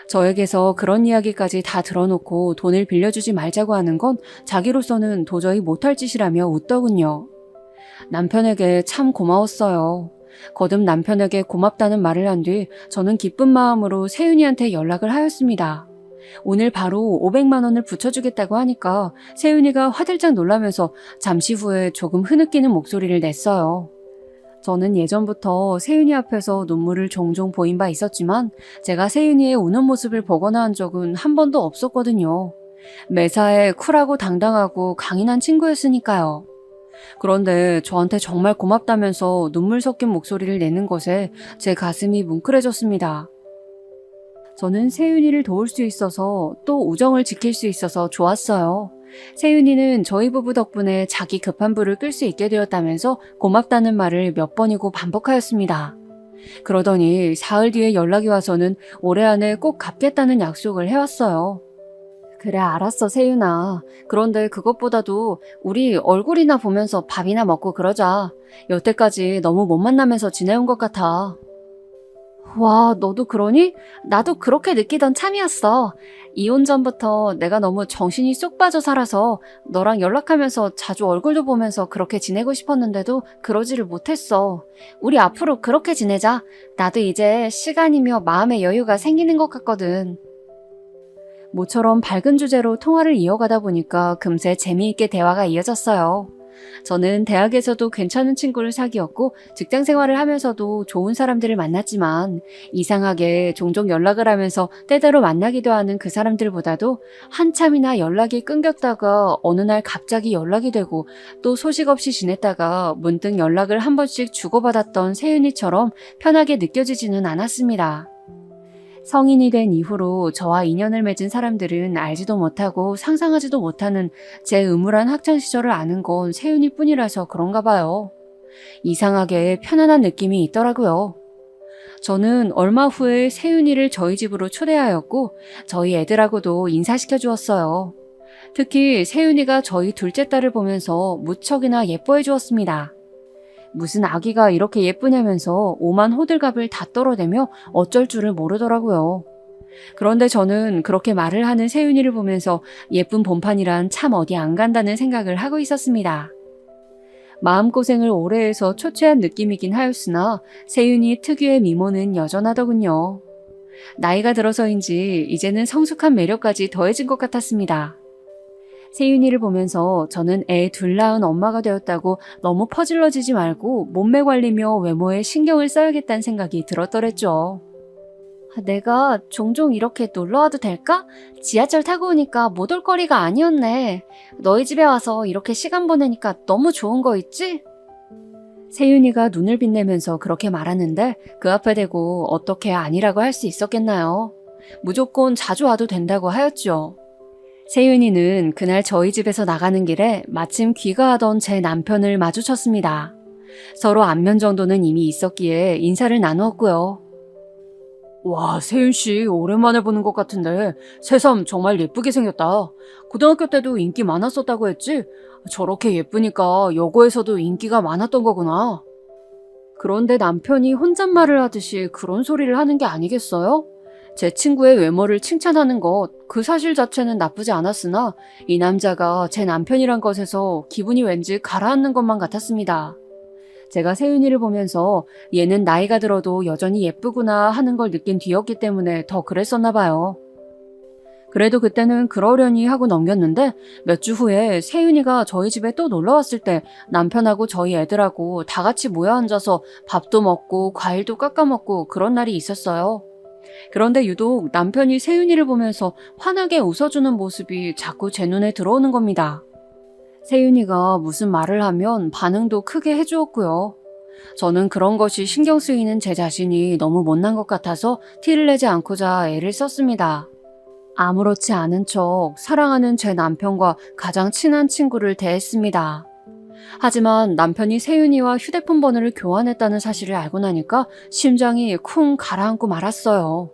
저에게서 그런 이야기까지 다 들어놓고 돈을 빌려주지 말자고 하는 건 자기로서는 도저히 못할 짓이라며 웃더군요. 남편에게 참 고마웠어요. 거듭 남편에게 고맙다는 말을 한 뒤 저는 기쁜 마음으로 세윤이한테 연락을 하였습니다. 오늘 바로 500만 원을 붙여주겠다고 하니까 세윤이가 화들짝 놀라면서 잠시 후에 조금 흐느끼는 목소리를 냈어요. 저는 예전부터 세윤이 앞에서 눈물을 종종 보인 바 있었지만 제가 세윤이의 우는 모습을 보거나 한 적은 한 번도 없었거든요. 매사에 쿨하고 당당하고 강인한 친구였으니까요. 그런데 저한테 정말 고맙다면서 눈물 섞인 목소리를 내는 것에 제 가슴이 뭉클해졌습니다. 저는 세윤이를 도울 수 있어서 또 우정을 지킬 수 있어서 좋았어요. 세윤이는 저희 부부 덕분에 자기 급한 불을 끌 수 있게 되었다면서 고맙다는 말을 몇 번이고 반복하였습니다. 그러더니 사흘 뒤에 연락이 와서는 올해 안에 꼭 갚겠다는 약속을 해왔어요. 그래, 알았어, 세윤아. 그런데 그것보다도 우리 얼굴이나 보면서 밥이나 먹고 그러자. 여태까지 너무 못 만나면서 지내온 것 같아. 와, 너도 그러니? 나도 그렇게 느끼던 참이었어. 이혼 전부터 내가 너무 정신이 쏙 빠져 살아서 너랑 연락하면서 자주 얼굴도 보면서 그렇게 지내고 싶었는데도 그러지를 못했어. 우리 앞으로 그렇게 지내자. 나도 이제 시간이며 마음의 여유가 생기는 것 같거든. 모처럼 밝은 주제로 통화를 이어가다 보니까 금세 재미있게 대화가 이어졌어요. 저는 대학에서도 괜찮은 친구를 사귀었고 직장 생활을 하면서도 좋은 사람들을 만났지만 이상하게 종종 연락을 하면서 때때로 만나기도 하는 그 사람들보다도 한참이나 연락이 끊겼다가 어느 날 갑자기 연락이 되고 또 소식 없이 지냈다가 문득 연락을 한 번씩 주고받았던 세윤이처럼 편하게 느껴지지는 않았습니다. 성인이 된 이후로 저와 인연을 맺은 사람들은 알지도 못하고 상상하지도 못하는 제 음울한 학창시절을 아는 건 세윤이 뿐이라서 그런가 봐요. 이상하게 편안한 느낌이 있더라고요. 저는 얼마 후에 세윤이를 저희 집으로 초대하였고 저희 애들하고도 인사시켜 주었어요. 특히 세윤이가 저희 둘째 딸을 보면서 무척이나 예뻐해 주었습니다. 무슨 아기가 이렇게 예쁘냐면서 오만 호들갑을 다 떨어대며 어쩔 줄을 모르더라고요. 그런데 저는 그렇게 말을 하는 세윤이를 보면서 예쁜 본판이란 참 어디 안 간다는 생각을 하고 있었습니다. 마음고생을 오래 해서 초췌한 느낌이긴 하였으나 세윤이 특유의 미모는 여전하더군요. 나이가 들어서인지 이제는 성숙한 매력까지 더해진 것 같았습니다. 세윤이를 보면서 저는 애 둘 낳은 엄마가 되었다고 너무 퍼질러지지 말고 몸매 관리며 외모에 신경을 써야겠다는 생각이 들었더랬죠. 내가 종종 이렇게 놀러와도 될까? 지하철 타고 오니까 못 올 거리가 아니었네. 너희 집에 와서 이렇게 시간 보내니까 너무 좋은 거 있지? 세윤이가 눈을 빛내면서 그렇게 말하는데 그 앞에 대고 어떻게 아니라고 할 수 있었겠나요? 무조건 자주 와도 된다고 하였죠. 세윤이는 그날 저희 집에서 나가는 길에 마침 귀가하던 제 남편을 마주쳤습니다. 서로 안면 정도는 이미 있었기에 인사를 나누었고요. 와, 세윤 씨 오랜만에 보는 것 같은데 새삼 정말 예쁘게 생겼다. 고등학교 때도 인기 많았었다고 했지? 저렇게 예쁘니까 여고에서도 인기가 많았던 거구나. 그런데 남편이 혼잣말을 하듯이 그런 소리를 하는 게 아니겠어요? 제 친구의 외모를 칭찬하는 것, 그 사실 자체는 나쁘지 않았으나 이 남자가 제 남편이란 것에서 기분이 왠지 가라앉는 것만 같았습니다. 제가 세윤이를 보면서 얘는 나이가 들어도 여전히 예쁘구나 하는 걸 느낀 뒤였기 때문에 더 그랬었나 봐요. 그래도 그때는 그러려니 하고 넘겼는데 몇 주 후에 세윤이가 저희 집에 또 놀러 왔을 때 남편하고 저희 애들하고 다 같이 모여 앉아서 밥도 먹고 과일도 깎아 먹고 그런 날이 있었어요. 그런데 유독 남편이 세윤이를 보면서 환하게 웃어주는 모습이 자꾸 제 눈에 들어오는 겁니다. 세윤이가 무슨 말을 하면 반응도 크게 해주었고요. 저는 그런 것이 신경 쓰이는 제 자신이 너무 못난 것 같아서 티를 내지 않고자 애를 썼습니다. 아무렇지 않은 척 사랑하는 제 남편과 가장 친한 친구를 대했습니다. 하지만 남편이 세윤이와 휴대폰 번호를 교환했다는 사실을 알고 나니까 심장이 쿵 가라앉고 말았어요.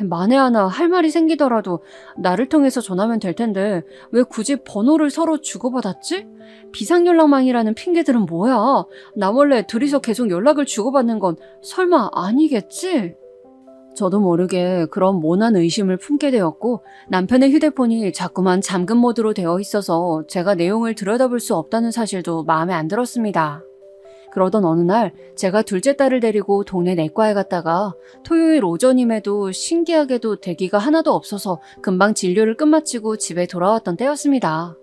만에 하나 할 말이 생기더라도 나를 통해서 전하면 될 텐데 왜 굳이 번호를 서로 주고받았지? 비상연락망이라는 핑계들은 뭐야? 나 몰래 둘이서 계속 연락을 주고받는 건 설마 아니겠지? 저도 모르게 그런 모난 의심을 품게 되었고 남편의 휴대폰이 자꾸만 잠금 모드로 되어 있어서 제가 내용을 들여다볼 수 없다는 사실도 마음에 안 들었습니다. 그러던 어느 날 제가 둘째 딸을 데리고 동네 내과에 갔다가 토요일 오전임에도 신기하게도 대기가 하나도 없어서 금방 진료를 끝마치고 집에 돌아왔던 때였습니다.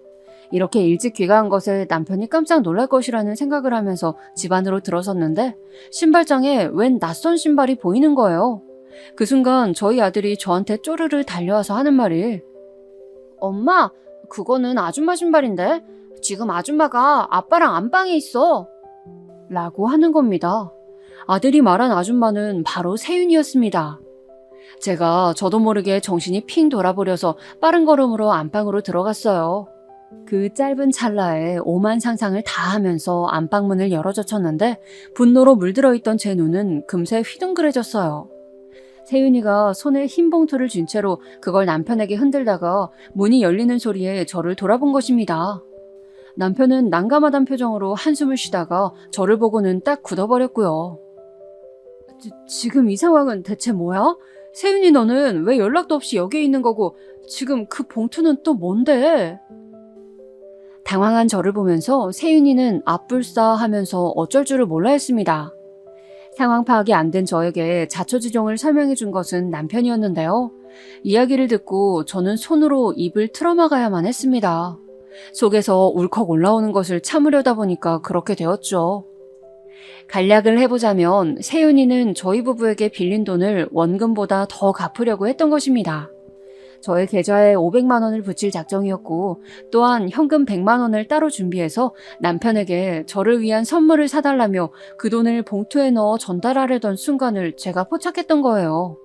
이렇게 일찍 귀가한 것에 남편이 깜짝 놀랄 것이라는 생각을 하면서 집 안으로 들어섰는데 신발장에 웬 낯선 신발이 보이는 거예요. 그 순간 저희 아들이 저한테 쪼르르 달려와서 하는 말이 엄마, 그거는 아줌마 신발인데? 지금 아줌마가 아빠랑 안방에 있어. 라고 하는 겁니다. 아들이 말한 아줌마는 바로 세윤이었습니다. 제가 저도 모르게 정신이 핑 돌아버려서 빠른 걸음으로 안방으로 들어갔어요. 그 짧은 찰나에 오만 상상을 다 하면서 안방문을 열어젖혔는데 분노로 물들어 있던 제 눈은 금세 휘둥그레졌어요. 세윤이가 손에 흰 봉투를 쥔 채로 그걸 남편에게 흔들다가 문이 열리는 소리에 저를 돌아본 것입니다. 남편은 난감하단 표정으로 한숨을 쉬다가 저를 보고는 딱 굳어버렸고요. 지금 이 상황은 대체 뭐야? 세윤이 너는 왜 연락도 없이 여기에 있는 거고 지금 그 봉투는 또 뭔데? 당황한 저를 보면서 세윤이는 앞불싸 하면서 어쩔 줄을 몰라 했습니다. 상황 파악이 안 된 저에게 자초지종을 설명해 준 것은 남편이었는데요. 이야기를 듣고 저는 손으로 입을 틀어막아야만 했습니다. 속에서 울컥 올라오는 것을 참으려다 보니까 그렇게 되었죠. 간략을 해보자면 세윤이는 저희 부부에게 빌린 돈을 원금보다 더 갚으려고 했던 것입니다. 저의 계좌에 500만 원을 붙일 작정이었고 또한 현금 100만 원을 따로 준비해서 남편에게 저를 위한 선물을 사달라며 그 돈을 봉투에 넣어 전달하려던 순간을 제가 포착했던 거예요.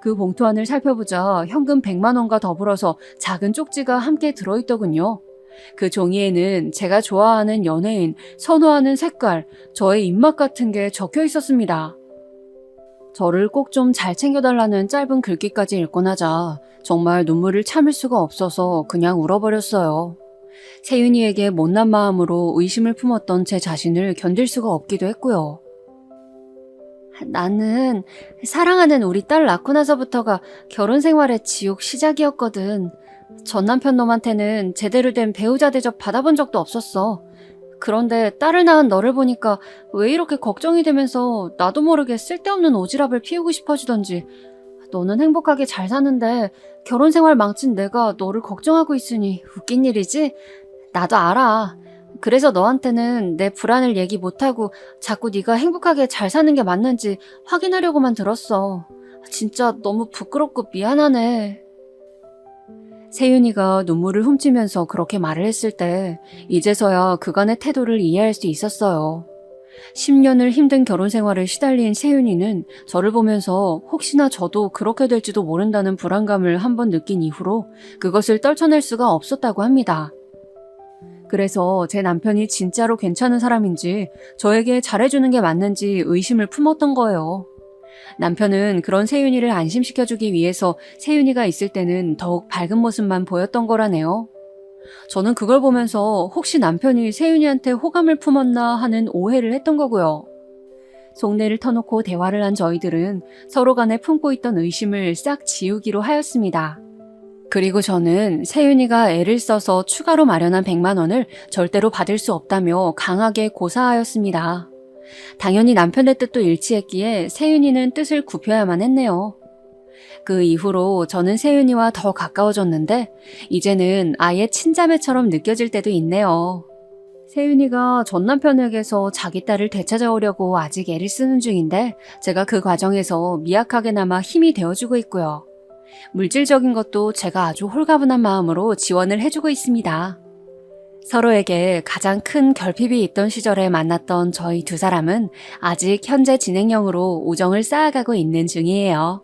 그 봉투 안을 살펴보자 현금 100만 원과 더불어서 작은 쪽지가 함께 들어있더군요. 그 종이에는 제가 좋아하는 연예인, 선호하는 색깔, 저의 입맛 같은 게 적혀 있었습니다. 저를 꼭 좀 잘 챙겨달라는 짧은 글귀까지 읽고 나자 정말 눈물을 참을 수가 없어서 그냥 울어버렸어요. 세윤이에게 못난 마음으로 의심을 품었던 제 자신을 견딜 수가 없기도 했고요. 나는 사랑하는 우리 딸 낳고 나서부터가 결혼 생활의 지옥 시작이었거든. 전 남편 놈한테는 제대로 된 배우자 대접 받아본 적도 없었어. 그런데 딸을 낳은 너를 보니까 왜 이렇게 걱정이 되면서 나도 모르게 쓸데없는 오지랖을 피우고 싶어지던지. 너는 행복하게 잘 사는데 결혼 생활 망친 내가 너를 걱정하고 있으니 웃긴 일이지? 나도 알아. 그래서 너한테는 내 불안을 얘기 못하고 자꾸 네가 행복하게 잘 사는 게 맞는지 확인하려고만 들었어. 진짜 너무 부끄럽고 미안하네. 세윤이가 눈물을 훔치면서 그렇게 말을 했을 때 이제서야 그간의 태도를 이해할 수 있었어요. 10년을 힘든 결혼 생활을 시달린 세윤이는 저를 보면서 혹시나 저도 그렇게 될지도 모른다는 불안감을 한번 느낀 이후로 그것을 떨쳐낼 수가 없었다고 합니다. 그래서 제 남편이 진짜로 괜찮은 사람인지 저에게 잘해주는 게 맞는지 의심을 품었던 거예요. 남편은 그런 세윤이를 안심시켜주기 위해서 세윤이가 있을 때는 더욱 밝은 모습만 보였던 거라네요. 저는 그걸 보면서 혹시 남편이 세윤이한테 호감을 품었나 하는 오해를 했던 거고요. 속내를 터놓고 대화를 한 저희들은 서로 간에 품고 있던 의심을 싹 지우기로 하였습니다. 그리고 저는 세윤이가 애를 써서 추가로 마련한 100만 원을 절대로 받을 수 없다며 강하게 고사하였습니다. 당연히 남편의 뜻도 일치했기에 세윤이는 뜻을 굽혀야만 했네요. 그 이후로 저는 세윤이와 더 가까워졌는데 이제는 아예 친자매처럼 느껴질 때도 있네요. 세윤이가 전 남편에게서 자기 딸을 되찾아오려고 아직 애를 쓰는 중인데 제가 그 과정에서 미약하게나마 힘이 되어주고 있고요. 물질적인 것도 제가 아주 홀가분한 마음으로 지원을 해주고 있습니다. 서로에게 가장 큰 결핍이 있던 시절에 만났던 저희 두 사람은 아직 현재 진행형으로 우정을 쌓아가고 있는 중이에요.